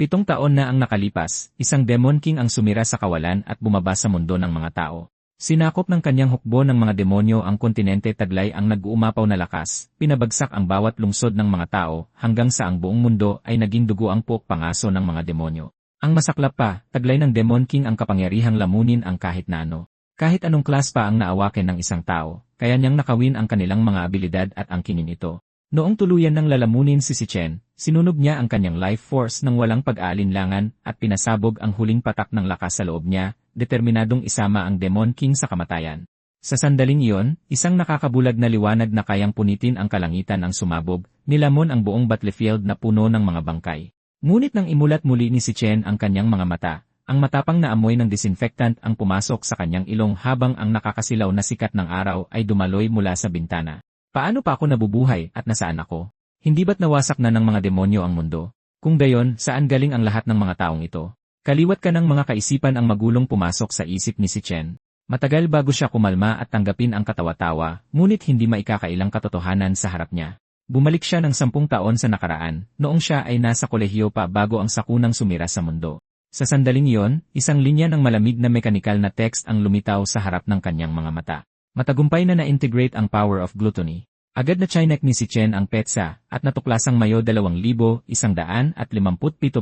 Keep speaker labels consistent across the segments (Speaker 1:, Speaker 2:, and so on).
Speaker 1: 7 taon na ang nakalipas, isang Demon King ang sumira sa kawalan at bumaba sa mundo ng mga tao. Sinakop ng kanyang hukbo ng mga demonyo ang kontinente, taglay ang nag-uumapaw na lakas, pinabagsak ang bawat lungsod ng mga tao, hanggang sa ang buong mundo ay naging dugo ang pangaso ng mga demonyo. Ang masaklap pa, taglay ng Demon King ang kapangyarihang lamunin ang kahit na ano. Kahit anong klas pa ang naawakin ng isang tao, kaya niyang nakawin ang kanilang mga abilidad at angkinin ito. Noong tuluyan ng lalamunin si Chen, sinunog niya ang kanyang life force ng walang pag-aalinlangan at pinasabog ang huling patak ng lakas sa loob niya, determinadong isama ang Demon King sa kamatayan. Sa sandaling iyon, isang nakakabulag na liwanag na kayang punitin ang kalangitan ang sumabog, nilamon ang buong battlefield na puno ng mga bangkay. Ngunit nang imulat muli ni Chen ang kanyang mga mata, ang matapang na amoy ng disinfectant ang pumasok sa kanyang ilong habang ang nakakasilaw na sikat ng araw ay dumaloy mula sa bintana. Paano pa ako nabubuhay at nasaan ako? Hindi ba't nawasak na ng mga demonyo ang mundo? Kung gayon, saan galing ang lahat ng mga taong ito? Kaliwat ka ng mga kaisipan ang magulong pumasok sa isip ni Chen. Matagal bago siya kumalma at tanggapin ang katawa-tawa, ngunit hindi maikakailang katotohanan sa harap niya. Bumalik siya ng 10 taon sa nakaraan, noong siya ay nasa kolehiyo pa bago ang sakunang sumira sa mundo. Sa sandaling iyon, isang linya ng malamig na mekanikal na text ang lumitaw sa harap ng kanyang mga mata. Matagumpay na na-integrate ang power of gluttony. Agad na chinek ni Chen ang petsa, at natuklasang Mayo 2,157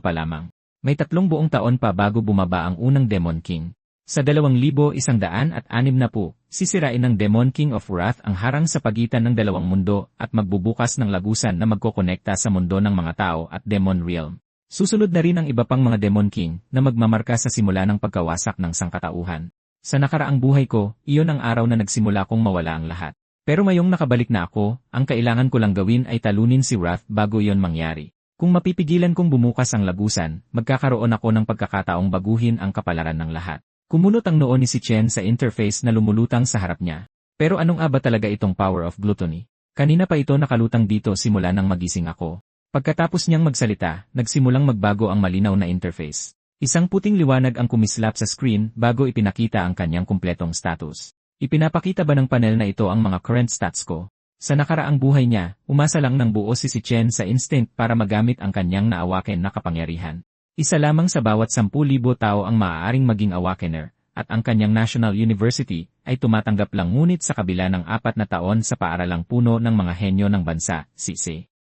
Speaker 1: pa lamang. May 3 buong taon pa bago bumaba ang unang Demon King. Sa 2,160, sisirain ng Demon King of Wrath ang harang sa pagitan ng dalawang mundo at magbubukas ng lagusan na magkokonekta sa mundo ng mga tao at Demon Realm. Susunod na rin ang iba pang mga Demon King na magmamarka sa simula ng pagkawasak ng sangkatauhan. Sa nakaraang buhay ko, iyon ang araw na nagsimula kong mawala ang lahat. Pero ngayong nakabalik na ako, ang kailangan ko lang gawin ay talunin si Wrath bago iyon mangyari. Kung mapipigilan kong bumukas ang lagusan, magkakaroon ako ng pagkakataong baguhin ang kapalaran ng lahat. Kumunot ang noo ni Chen sa interface na lumulutang sa harap niya. Pero anong ba talaga itong power of gluttony? Kanina pa ito nakalutang dito simula nang magising ako. Pagkatapos niyang magsalita, nagsimulang magbago ang malinaw na interface. Isang puting liwanag ang kumislap sa screen bago ipinakita ang kanyang kumpletong status. Ipinapakita ba ng panel na ito ang mga current stats ko? Sa nakaraang buhay niya, umasa lang ng buo si Chen sa instinct para magamit ang kanyang naawaken na kapangyarihan. Isa lamang sa bawat 10,000 tao ang maaaring maging awakener, at ang kanyang National University ay tumatanggap lang, ngunit sa kabila ng 4 na taon sa paaralang puno ng mga henyo ng bansa, si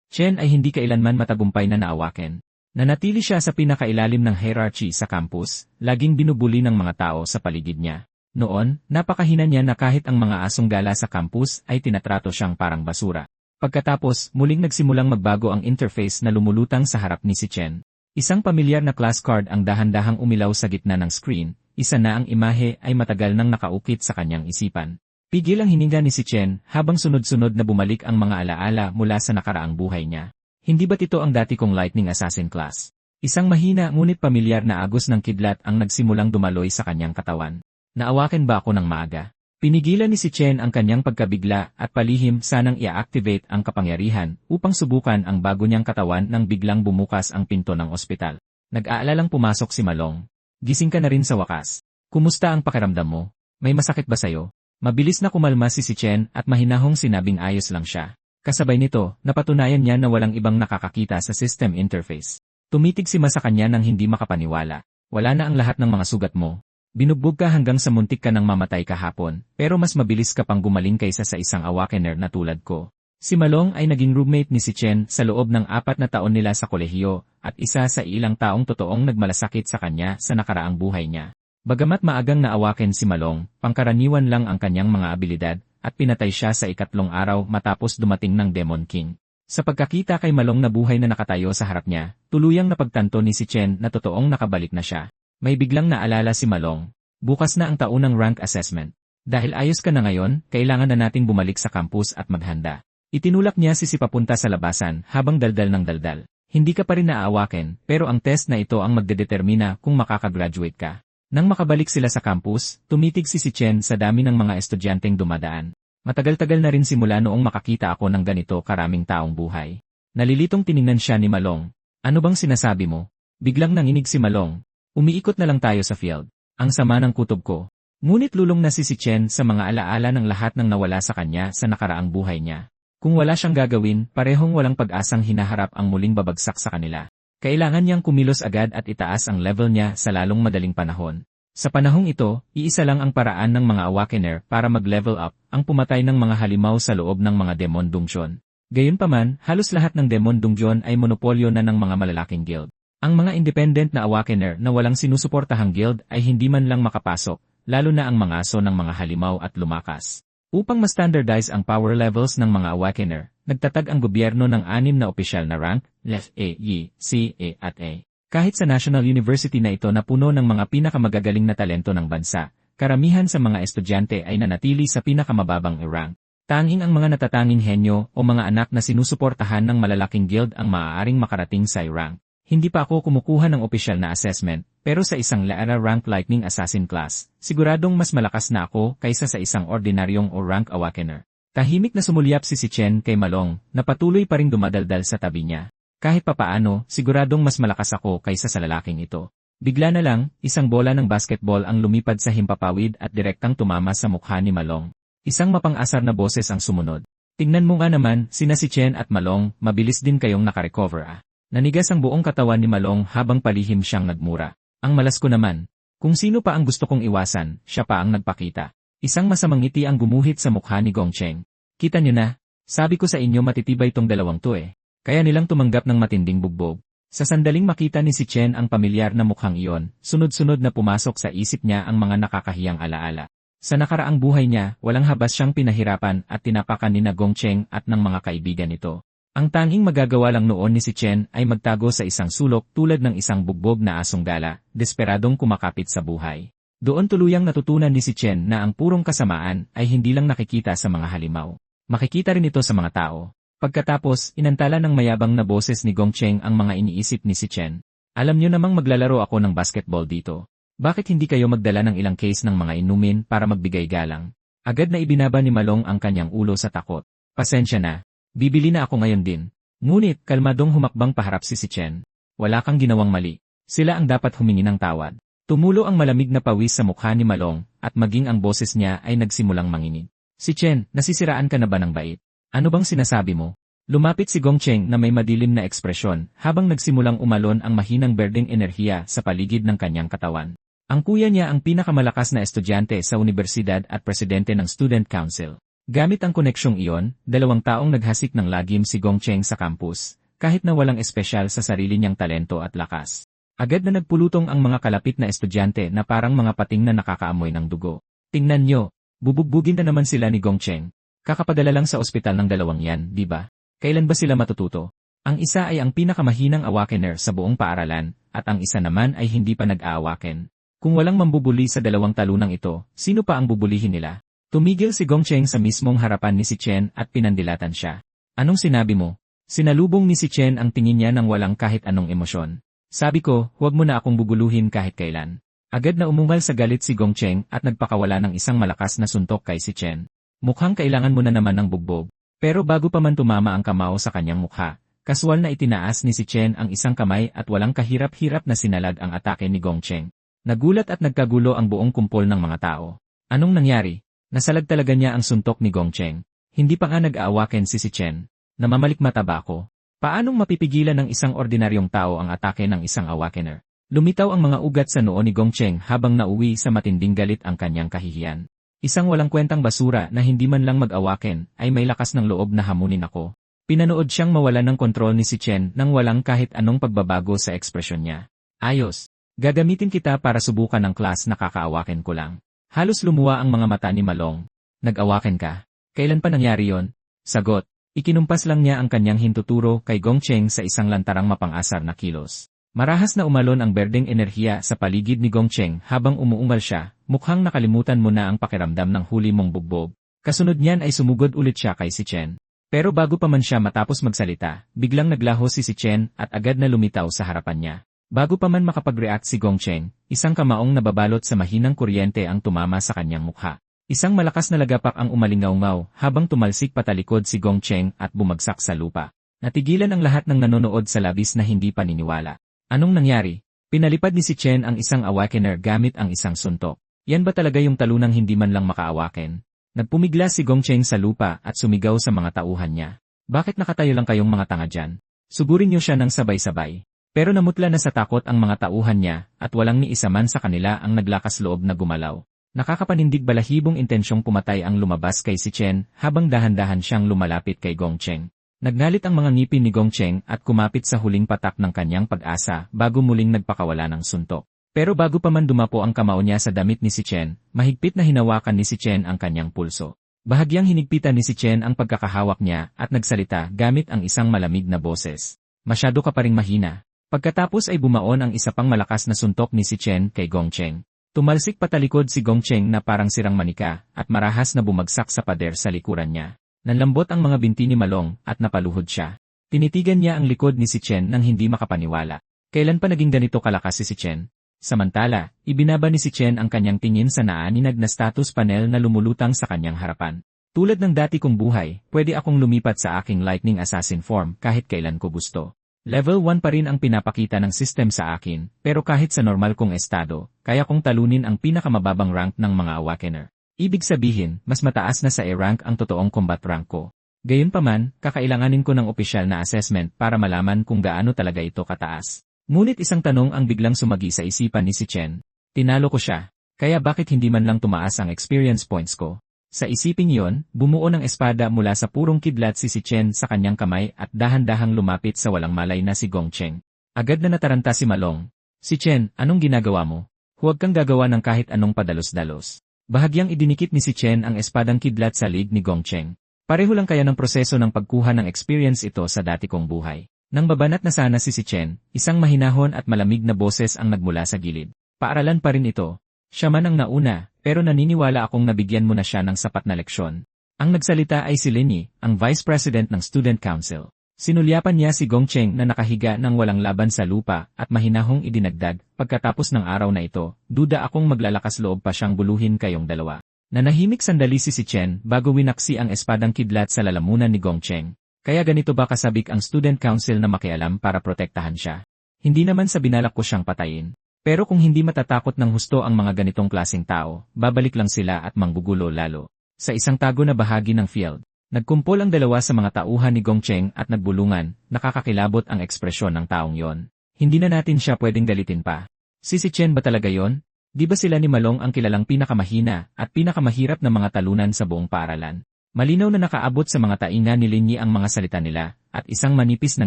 Speaker 1: Chen ay hindi kailanman matagumpay na naawaken. Nanatili siya sa pinakailalim ng hierarchy sa campus, laging binubuli ng mga tao sa paligid niya. Noon, napakahina niya na kahit ang mga asong gala sa campus ay tinatrato siyang parang basura. Pagkatapos, muling nagsimulang magbago ang interface na lumulutang sa harap ni Chen. Isang pamilyar na class card ang dahan-dahang umilaw sa gitna ng screen, isa na ang imahe ay matagal nang nakaukit sa kanyang isipan. Pigil ang hininga ni Chen habang sunod-sunod na bumalik ang mga alaala mula sa nakaraang buhay niya. Hindi ba't ito ang dati kong Lightning Assassin class? Isang mahina ngunit pamilyar na agos ng kidlat ang nagsimulang dumaloy sa kanyang katawan. Naawaken ba ako ng maaga? Pinigilan ni Chen ang kanyang pagkabigla at palihim sanang i-activate ang kapangyarihan upang subukan ang bago niyang katawan nang biglang bumukas ang pinto ng ospital. Nag-aalalang pumasok si Malong. Gising ka na rin sa wakas. Kumusta ang pakiramdam mo? May masakit ba sayo? Mabilis na kumalma si Chen at mahinahong sinabing ayos lang siya. Kasabay nito, napatunayan niya na walang ibang nakakakita sa system interface. Tumitig si Ma sa kanya nang hindi makapaniwala. Wala na ang lahat ng mga sugat mo. Binugbog ka hanggang sa muntik ka nang mamatay kahapon, pero mas mabilis ka pang gumaling kaysa sa isang awakener na tulad ko. Si Malong ay naging roommate ni Chen sa loob ng 4 na taon nila sa kolehiyo, at isa sa ilang taong totoong nagmalasakit sa kanya sa nakaraang buhay niya. Bagamat maagang naawaken si Malong, pangkaraniwan lang ang kanyang mga abilidad, at pinatay siya sa 3 araw matapos dumating ng Demon King. Sa pagkakita kay Malong na buhay na nakatayo sa harap niya, tuluyang napagtanto ni Chen na totoong nakabalik na siya. May biglang naalala si Malong. Bukas na ang taunang rank assessment. Dahil ayos ka na ngayon, kailangan na nating bumalik sa campus at maghanda. Itinulak niya si papunta sa labasan habang daldal ng daldal. Hindi ka pa rin naaawaken, pero ang test na ito ang magdedetermina kung makakagraduate ka. Nang makabalik sila sa campus, tumitig si Chen sa dami ng mga estudyanteng dumadaan. Matagal-tagal na rin simula noong makakita ako ng ganito karaming taong buhay. Nalilitong tiningnan siya ni Malong. Ano bang sinasabi mo? Biglang nanginig si Malong. Umiikot na lang tayo sa field. Ang sama ng kutob ko. Ngunit lulong na si Chen sa mga alaala ng lahat ng nawala sa kanya sa nakaraang buhay niya. Kung wala siyang gagawin, parehong walang pag-asang hinaharap ang muling babagsak sa kanila. Kailangan niyang kumilos agad at itaas ang level niya sa lalong madaling panahon. Sa panahong ito, iisa lang ang paraan ng mga Awakener para mag-level up, ang pumatay ng mga halimaw sa loob ng mga Demon Dungeon. Gayunpaman, halos lahat ng Demon Dungeon ay monopolyo na ng mga malalaking guild. Ang mga independent na Awakener na walang sinusuportahang guild ay hindi man lang makapasok, lalo na ang mga aso ng mga halimaw at lumakas. Upang ma-standardize ang power levels ng mga Awakener, nagtatag ang gobyerno ng 6 na opisyal na rank, F, A, E, C, A at A. Kahit sa National University na ito na puno ng mga pinakamagagaling na talento ng bansa, karamihan sa mga estudyante ay nanatili sa pinakamababang rank. Tanging ang mga natatanging henyo o mga anak na sinusuportahan ng malalaking guild ang maaaring makarating sa rank. Hindi pa ako kumukuha ng opisyal na assessment, pero sa isang Lara rank Lightning Assassin class, siguradong mas malakas na ako kaysa sa isang ordinaryong o rank Awakener. Tahimik na sumulyap si Chen kay Malong, na patuloy pa ring dumadaldal sa tabi niya. Kahit papaano, siguradong mas malakas ako kaysa sa lalaking ito. Bigla na lang, isang bola ng basketball ang lumipad sa himpapawid at direktang tumama sa mukha ni Malong. Isang mapang-asar na boses ang sumunod. Tingnan mo nga naman, sina si Chen at Malong, mabilis din kayong nakarecover ah. Nanigas ang buong katawan ni Malong habang palihim siyang nagmura. Ang malas ko naman. Kung sino pa ang gusto kong iwasan, siya pa ang nagpakita. Isang masamang ngiti ang gumuhit sa mukha ni Gongcheng. Kita niyo na, sabi ko sa inyo matitibay tong dalawang to eh. Kaya nilang tumanggap ng matinding bugbog. Sa sandaling makita ni si Chen ang pamilyar na mukhang iyon, sunod-sunod na pumasok sa isip niya ang mga nakakahiyang alaala. Sa nakaraang buhay niya, walang habas siyang pinahirapan at tinapakan ni Gongcheng at ng mga kaibigan nito. Ang tanging magagawa lang noon ni si Chen ay magtago sa isang sulok tulad ng isang bugbog na asong gala, desperadong kumakapit sa buhay. Doon tuluyang natutunan ni si Chen na ang purong kasamaan ay hindi lang nakikita sa mga halimaw. Makikita rin ito sa mga tao. Pagkatapos, inantala ng mayabang na boses ni Gongcheng ang mga iniisip ni si Chen. Alam niyo namang maglalaro ako ng basketball dito. Bakit hindi kayo magdala ng ilang case ng mga inumin para magbigay galang? Agad na ibinaba ni Malong ang kanyang ulo sa takot. Pasensya na. Bibili na ako ngayon din. Ngunit, kalmadong humakbang paharap si Chen. Wala kang ginawang mali. Sila ang dapat humingi ng tawad. Tumulo ang malamig na pawis sa mukha ni Malong, at maging ang boses niya ay nagsimulang manginig. Si Chen, nasisiraan ka na ba ng bait? Ano bang sinasabi mo? Lumapit si Gongcheng na may madilim na ekspresyon, habang nagsimulang umalon ang mahinang berdeng enerhiya sa paligid ng kanyang katawan. Ang kuya niya ang pinakamalakas na estudyante sa universidad at presidente ng Student Council. Gamit ang koneksyong iyon, 2 taong naghasik ng lagim si Gongcheng sa campus, kahit na walang espesyal sa sarili niyang talento at lakas. Agad na nagpulutong ang mga kalapit na estudyante na parang mga pating na nakakaamoy ng dugo. Tingnan nyo, bubugbugin na naman sila ni Gongcheng. Kakapadala lang sa ospital ng dalawang yan, di ba? Kailan ba sila matututo? Ang isa ay ang pinakamahinang Awakener sa buong paaralan, at ang isa naman ay hindi pa nag-aawaken. Kung walang mambubuli sa 2 talunang ito, sino pa ang bubulihin nila? Tumigil si Gongcheng sa mismong harapan ni si Chen at pinandilatan siya. Anong sinabi mo? Sinalubong ni si Chen ang tingin niya nang walang kahit anong emosyon. Sabi ko, huwag mo na akong bubuluhin kahit kailan. Agad na umumal sa galit si Gongcheng at nagpakawala ng isang malakas na suntok kay si Chen. Mukhang kailangan mo na naman ng bugbog. Pero bago pa man tumama ang kamao sa kanyang mukha, kaswal na itinaas ni si Chen ang isang kamay at walang kahirap-hirap na sinalag ang atake ni Gongcheng. Nagulat at nagkagulo ang buong kumpol ng mga tao. Anong nangyari? Nasalag talaga niya ang suntok ni Gongcheng. Hindi pa nga nag-aawaken si Chen. Namamalikmata ba ako? Paanong mapipigilan ng isang ordinaryong tao ang atake ng isang Awakener? Lumitaw ang mga ugat sa noo ni Gongcheng habang nauwi sa matinding galit ang kanyang kahihiyan. Isang walang kwentang basura na hindi man lang mag-awaken ay may lakas ng loob na hamunin ako. Pinanood siyang mawalan ng kontrol ni si Chen nang walang kahit anong pagbabago sa ekspresyon niya. Ayos. Gagamitin kita para subukan ng class na kakaawaken ko lang. Halos lumuwa ang mga mata ni Malong. Nag-awaken ka? Kailan pa nangyari yon? Sagot. Ikinumpas lang niya ang kanyang hintuturo kay Gongcheng sa isang lantarang mapang-asar na kilos. Marahas na umalon ang berdeng enerhiya sa paligid ni Gongcheng habang umuungal siya, mukhang nakalimutan mo na ang pakiramdam ng huli mong bugbog. Kasunod niyan ay sumugod ulit siya kay si Chen. Pero bago pa man siya matapos magsalita, biglang naglaho si Chen at agad na lumitaw sa harapan niya. Bago pa man makapag-react si Gongcheng, isang kamaong nababalot sa mahinang kuryente ang tumama sa kanyang mukha. Isang malakas na lagapak ang umalingaw-ngaw habang tumalsik patalikod si Gongcheng at bumagsak sa lupa. Natigilan ang lahat ng nanonood sa labis na hindi paniniwala. Anong nangyari? Pinalipad ni si Chen ang isang Awakener gamit ang isang suntok. Yan ba talaga yung talunang hindi man lang makaawaken? Nagpumigla si Gongcheng sa lupa at sumigaw sa mga tauhan niya. Bakit nakatayo lang kayong mga tanga dyan? Sugurin niyo siya ng sabay-sabay. Pero namutla na sa takot ang mga tauhan niya at walang ni isa man sa kanila ang naglakas loob na gumalaw. Nakakapanindig balahibong intensyong pumatay ang lumabas kay si Chen habang dahan-dahan siyang lumalapit kay Gong Cheng. Nagnalit ang mga ngipin ni Gong Cheng at kumapit sa huling patak ng kanyang pag-asa bago muling nagpakawala ng suntok. Pero bago pa man dumapo ang kamao niya sa damit ni si Chen, mahigpit na hinawakan ni si Chen ang kanyang pulso. Bahagyang hinigpitan ni si Chen ang pagkakahawak niya at nagsalita gamit ang isang malamig na boses. Masyado ka pa ring mahina. Pagkatapos ay bumaon ang isa pang malakas na suntok ni si Chen kay Gong Cheng. Tumalsik patalikod si Gong Cheng na parang sirang manika at marahas na bumagsak sa pader sa likuran niya. Nanlambot ang mga binti ni Malong at napaluhod siya. Tinitigan niya ang likod ni si Chen nang hindi makapaniwala. Kailan pa naging ganito kalakas si Chen? Samantala, ibinaba ni si Chen ang kanyang tingin sa naaninag na status panel na lumulutang sa kanyang harapan. Tulad ng dati kong buhay, pwede akong lumipat sa aking Lightning Assassin form kahit kailan ko gusto. Level 1 pa rin ang pinapakita ng system sa akin, pero kahit sa normal kong estado, kaya kong talunin ang pinakamababang rank ng mga Awakener. Ibig sabihin, mas mataas na sa E-rank ang totoong combat rank ko. Gayunpaman, kakailanganin ko ng opisyal na assessment para malaman kung gaano talaga ito kataas. Ngunit isang tanong ang biglang sumagi sa isipan ni si Chen. Tinalo ko siya, kaya bakit hindi man lang tumaas ang experience points ko? Sa isiping yon, bumuo ng espada mula sa purong kidlat si Chen sa kanyang kamay at dahan-dahang lumapit sa walang malay na si Gong Cheng. Agad na nataranta si Malong. Si Chen, anong ginagawa mo? Huwag kang gagawa ng kahit anong padalos-dalos. Bahagyang idinikit ni si Chen ang espadang kidlat sa lig ni Gong Cheng. Pareho lang kaya ng proseso ng pagkuha ng experience ito sa dati kong buhay. Nang babanat na sana si Chen, isang mahinahon at malamig na boses ang nagmula sa gilid. Paaralan pa rin ito. Siya man ang nauna, pero naniniwala akong nabigyan mo na siya ng sapat na leksyon. Ang nagsalita ay si Linyi, ang Vice President ng Student Council. Sinulyapan niya si Gong Cheng na nakahiga ng walang laban sa lupa at mahinahong idinagdag, pagkatapos ng araw na ito, duda akong maglalakas loob pa siyang buluhin kayong dalawa. Nanahimik sandali si Chen bago winaksi ang espadang kidlat sa lalamunan ni Gong Cheng. Kaya ganito ba kasabik ang Student Council na makialam para protektahan siya? Hindi naman sa binalak ko siyang patayin. Pero kung hindi matatakot ng husto ang mga ganitong klaseng tao, babalik lang sila at manggugulo lalo. Sa isang tago na bahagi ng field, nagkumpol ang dalawa sa mga tauhan ni Gong Cheng at nagbulungan, nakakakilabot ang ekspresyon ng taong yon. Hindi na natin siya pwedeng galitin pa. Si Chen ba talaga yon? Di ba sila ni Malong ang kilalang pinakamahina at pinakamahirap na mga talunan sa buong paaralan? Malinaw na nakaabot sa mga tainga ni Linyi ang mga salita nila, at isang manipis na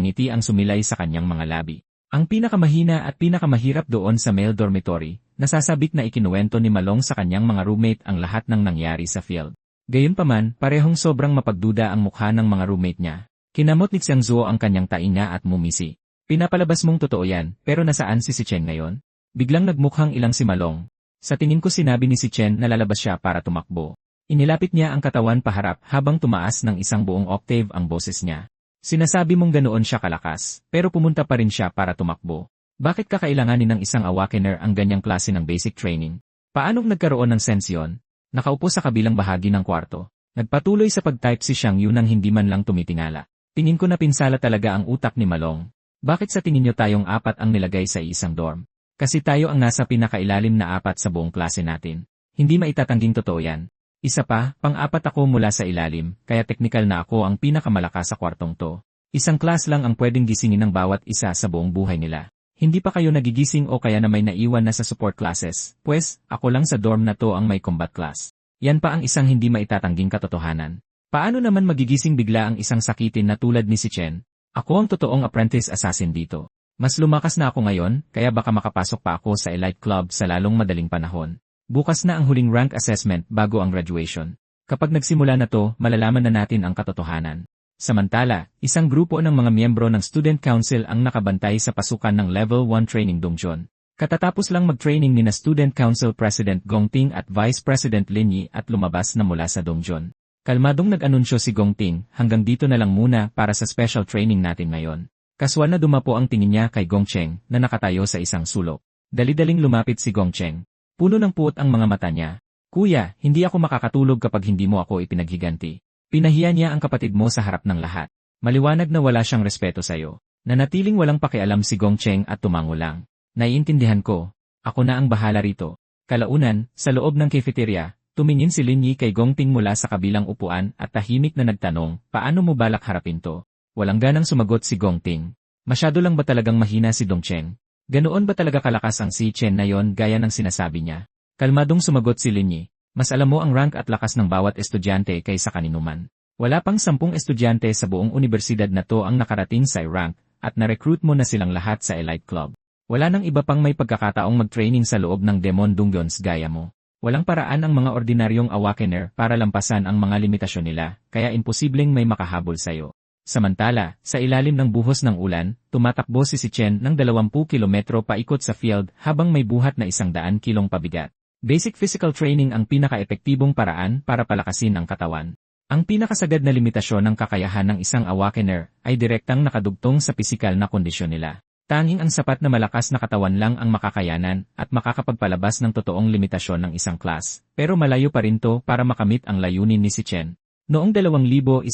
Speaker 1: ngiti ang sumilay sa kanyang mga labi. Ang pinakamahina at pinakamahirap doon sa male dormitory, nasasabik na ikinuwento ni Malong sa kanyang mga roommate ang lahat ng nangyari sa field. Gayunpaman, parehong sobrang mapagduda ang mukha ng mga roommate niya. Kinamot ni Xiang Zuo ang kanyang tainga at mumisi. Pinapalabas mong totoo yan, pero nasaan si Chen ngayon? Biglang nagmukhang ilang si Malong. Sa tingin ko sinabi ni Chen na lalabas siya para tumakbo. Inilapit niya ang katawan paharap habang tumaas ng isang buong octave ang boses niya. Sinasabi mong ganoon siya kalakas, pero pumunta pa rin siya para tumakbo. Bakit kakailanganin ng isang Awakener ang ganyang klase ng basic training? Paanong nagkaroon ng sense yun? Nakaupo sa kabilang bahagi ng kwarto. Nagpatuloy sa pag-type si Xiang Yu nang hindi man lang tumitingala. Tingin ko na pinsala talaga ang utak ni Malong. Bakit sa tingin niyo tayong apat ang nilagay sa isang dorm? Kasi tayo ang nasa pinakailalim na apat sa buong klase natin. Hindi maitatanging totoo yan. Isa pa, pang-apat ako mula sa ilalim, kaya teknikal na ako ang pinakamalakas sa kwartong to. Isang class lang ang pwedeng gisingin ng bawat isa sa buong buhay nila. Hindi pa kayo nagigising o kaya na may naiwan na sa support classes, pues, ako lang sa dorm na to ang may combat class. Yan pa ang isang hindi maitatangging katotohanan. Paano naman magigising bigla ang isang sakitin na tulad ni si Chen? Ako ang totoong apprentice assassin dito. Mas lumakas na ako ngayon, kaya baka makapasok pa ako sa elite club sa lalong madaling panahon. Bukas na ang huling rank assessment bago ang graduation. Kapag nagsimula na to, malalaman na natin ang katotohanan. Samantala, isang grupo ng mga miyembro ng Student Council ang nakabantay sa pasukan ng Level 1 Training Donjon. Katatapos lang mag-training ni na Student Council President Gong Ting at Vice President Linyi at lumabas na mula sa donjon. Kalmadong nag-anunsyo si Gong Ting, hanggang dito na lang muna para sa special training natin ngayon. Kaswal na dumapo ang tingin niya kay Gong Cheng na nakatayo sa isang sulok. Dali-daling lumapit si Gong Cheng. Puno ng puot ang mga mata niya. Kuya, hindi ako makakatulog kapag hindi mo ako ipinaghiganti. Pinahiya niya ang kapatid mo sa harap ng lahat. Maliwanag na wala siyang respeto sa'yo. Nanatiling walang pakialam si Gong Cheng at tumango lang. Naiintindihan ko. Ako na ang bahala rito. Kalaunan, sa loob ng cafeteria, tumingin si Linyi kay Gong Ting mula sa kabilang upuan at tahimik na nagtanong, paano mo balak harapin to? Walang ganang sumagot si Gong Ting. Masyado lang ba talagang mahina si Dongcheng? Ganoon ba talaga kalakas ang si Chen na yon gaya ng sinasabi niya? Kalmadong sumagot si Linyi. Mas alam mo ang rank at lakas ng bawat estudyante kaysa kaninuman. Wala pang 10 estudyante sa buong universidad na to ang nakarating sa rank at na-recruit mo na silang lahat sa Elite Club. Wala nang iba pang may pagkakataong mag-training sa loob ng Demon Dungeons gaya mo. Walang paraan ang mga ordinaryong Awakener para lampasan ang mga limitasyon nila, kaya imposibleng may makahabol sa'yo. Samantala, sa ilalim ng buhos ng ulan, tumatakbo si Chen ng 20 kilometro paikot sa field habang may buhat na 100 kilong pabigat. Basic physical training ang pinaka-epektibong paraan para palakasin ang katawan. Ang pinakasagad na limitasyon ng kakayahan ng isang Awakener ay direktang nakadugtong sa pisikal na kondisyon nila. Tanging ang sapat na malakas na katawan lang ang makakayanan at makakapagpalabas ng totoong limitasyon ng isang class, pero malayo pa rin to para makamit ang layunin ni Chen. Noong 2160,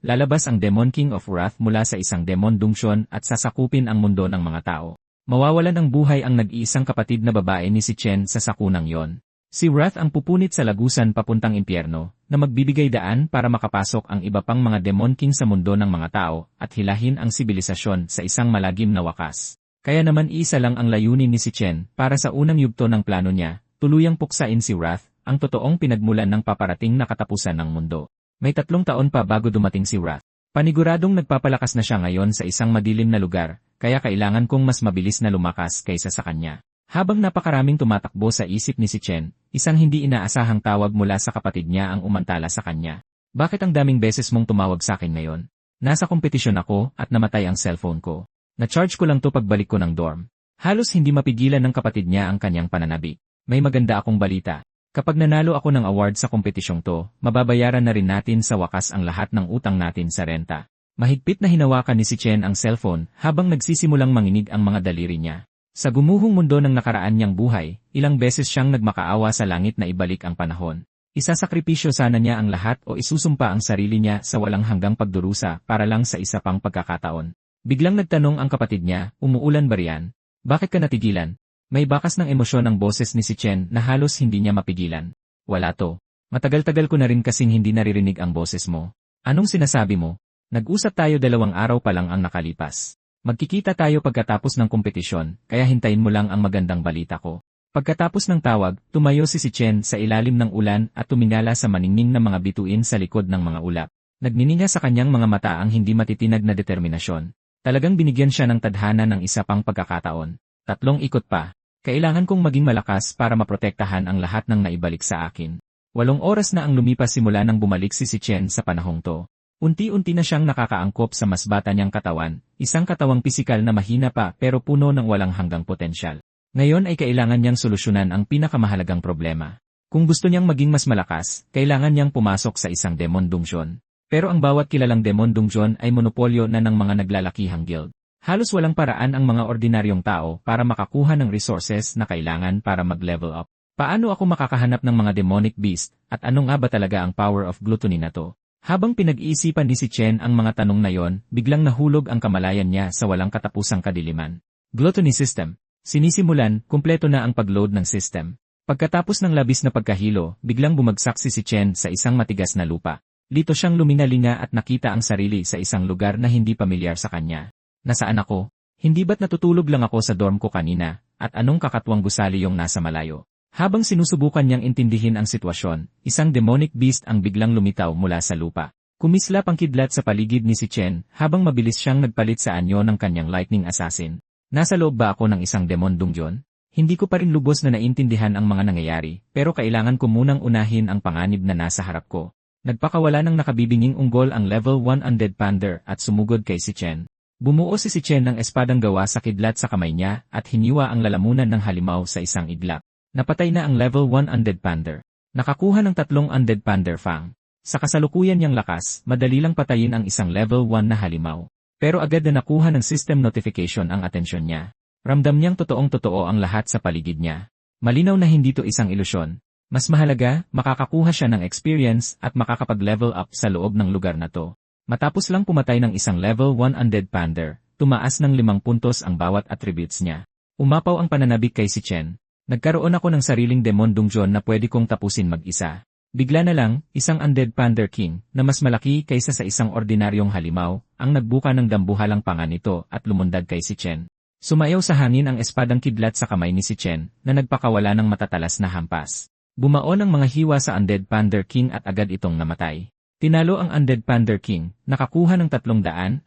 Speaker 1: lalabas ang Demon King of Wrath mula sa isang Demon Dungeon at sasakupin ang mundo ng mga tao. Mawawalan ng buhay ang nag-iisang kapatid na babae ni Chen sa sakunang yon. Si Wrath ang pupunit sa lagusan papuntang impyerno, na magbibigay daan para makapasok ang iba pang mga Demon King sa mundo ng mga tao at hilahin ang sibilisasyon sa isang malagim na wakas. Kaya naman isa lang ang layunin ni Chen para sa unang yugto ng plano niya, tuluyang puksain si Wrath, ang totoong pinagmulan ng paparating na katapusan ng mundo. May 3 taon pa bago dumating si Wrath. Paniguradong nagpapalakas na siya ngayon sa isang madilim na lugar, kaya kailangan kong mas mabilis na lumakas kaysa sa kanya. Habang napakaraming tumatakbo sa isip ni Chen, isang hindi inaasahang tawag mula sa kapatid niya ang umantala sa kanya. Bakit ang daming beses mong tumawag sa akin ngayon? Nasa kompetisyon ako at namatay ang cellphone ko. Na-charge ko lang to pagbalik ko ng dorm. Halos hindi mapigilan ng kapatid niya ang kanyang pananabik. May maganda akong balita. Kapag nanalo ako ng award sa kompetisyong to, mababayaran na rin natin sa wakas ang lahat ng utang natin sa renta. Mahigpit na hinawakan ni Chen ang cellphone habang nagsisimulang manginig ang mga daliri niya. Sa gumuhong mundo ng nakaraan niyang buhay, ilang beses siyang nagmakaawa sa langit na ibalik ang panahon. Isasakripisyo sana niya ang lahat o isusumpa ang sarili niya sa walang hanggang pagdurusa para lang sa isa pang pagkakataon. Biglang nagtanong ang kapatid niya, umuulan ba riyan? Bakit ka natigilan? May bakas ng emosyon ang boses ni Chen na halos hindi niya mapigilan. Wala to. Matagal-tagal ko na rin kasing hindi naririnig ang boses mo. Anong sinasabi mo? Nag-usap tayo 2 araw pa lang ang nakalipas. Magkikita tayo pagkatapos ng kompetisyon, kaya hintayin mo lang ang magandang balita ko. Pagkatapos ng tawag, tumayo si Chen sa ilalim ng ulan at tumingala sa maningning na mga bituin sa likod ng mga ulap. Nagnininga sa kanyang mga mata ang hindi matitinag na determinasyon. Talagang binigyan siya ng tadhana ng isa pang pagkakataon. 3 ikot pa. Kailangan kong maging malakas para maprotektahan ang lahat ng naibalik sa akin. 8 oras na ang lumipas simula nang bumalik si Chen sa panahong to. Unti-unti na siyang nakakaangkop sa mas bata niyang katawan, isang katawang pisikal na mahina pa pero puno ng walang hanggang potensyal. Ngayon ay kailangan niyang solusyonan ang pinakamahalagang problema. Kung gusto niyang maging mas malakas, kailangan niyang pumasok sa isang Demon Dungeon. Pero ang bawat kilalang Demon Dungeon ay monopolyo na ng mga naglalakihang guild. Halos walang paraan ang mga ordinaryong tao para makakuha ng resources na kailangan para mag-level up. Paano ako makakahanap ng mga demonic beast at ano nga ba talaga ang power of gluttony na to? Habang pinag-iisipan ni Chen ang mga tanong na yon, biglang nahulog ang kamalayan niya sa walang katapusang kadiliman. Gluttony system. Sinisimulan, kumpleto na ang pag-load ng system. Pagkatapos ng labis na pagkahilo, biglang bumagsak si Chen sa isang matigas na lupa. Lito siyang luminalinga at nakita ang sarili sa isang lugar na hindi pamilyar sa kanya. Nasaan ako? Hindi ba't natutulog lang ako sa dorm ko kanina? At anong kakatwang gusali yung nasa malayo? Habang sinusubukan niyang intindihin ang sitwasyon, isang demonic beast ang biglang lumitaw mula sa lupa. Kumislap ang kidlat sa paligid ni Chen habang mabilis siyang nagpalit sa anyo ng kanyang lightning assassin. Nasa loob ba ako ng isang Demon Dungeon? Hindi ko pa rin lubos na naintindihan ang mga nangyayari, pero kailangan ko munang unahin ang panganib na nasa harap ko. Nagpakawala ng nakabibinging unggol ang level 1 Undead Panther at sumugod kay Chen. Bumuo si Chen ng espadang gawa sa kidlat sa kamay niya at hiniwa ang lalamunan ng halimaw sa isang iglap. Napatay na ang level 1 Undead Panther. Nakakuha ng 3 Undead Panther Fang. Sa kasalukuyan niyang lakas, madali lang patayin ang isang level 1 na halimaw. Pero agad na nakuha ng system notification ang atensyon niya. Ramdam niyang totoong-totoo ang lahat sa paligid niya. Malinaw na hindi to isang ilusyon. Mas mahalaga, makakakuha siya ng experience at makakapag-level up sa loob ng lugar na to. Matapos lang pumatay ng isang level 1 Undead Panther, tumaas ng 5 puntos ang bawat attributes niya. Umapaw ang pananabik kay Chen. Nagkaroon ako ng sariling Demon Dungeon na pwede kong tapusin mag-isa. Bigla na lang, isang Undead Panther King, na mas malaki kaysa sa isang ordinaryong halimaw, ang nagbuka ng dambuhalang panga nito at lumundag kay si Chen. Sumayaw sa hangin ang espadang kidlat sa kamay ni si Chen, na nagpakawala ng matatalas na hampas. Bumaon ang mga hiwa sa Undead Panther King at agad itong namatay. Tinalo ang Undead Panther King, nakakuha ng 320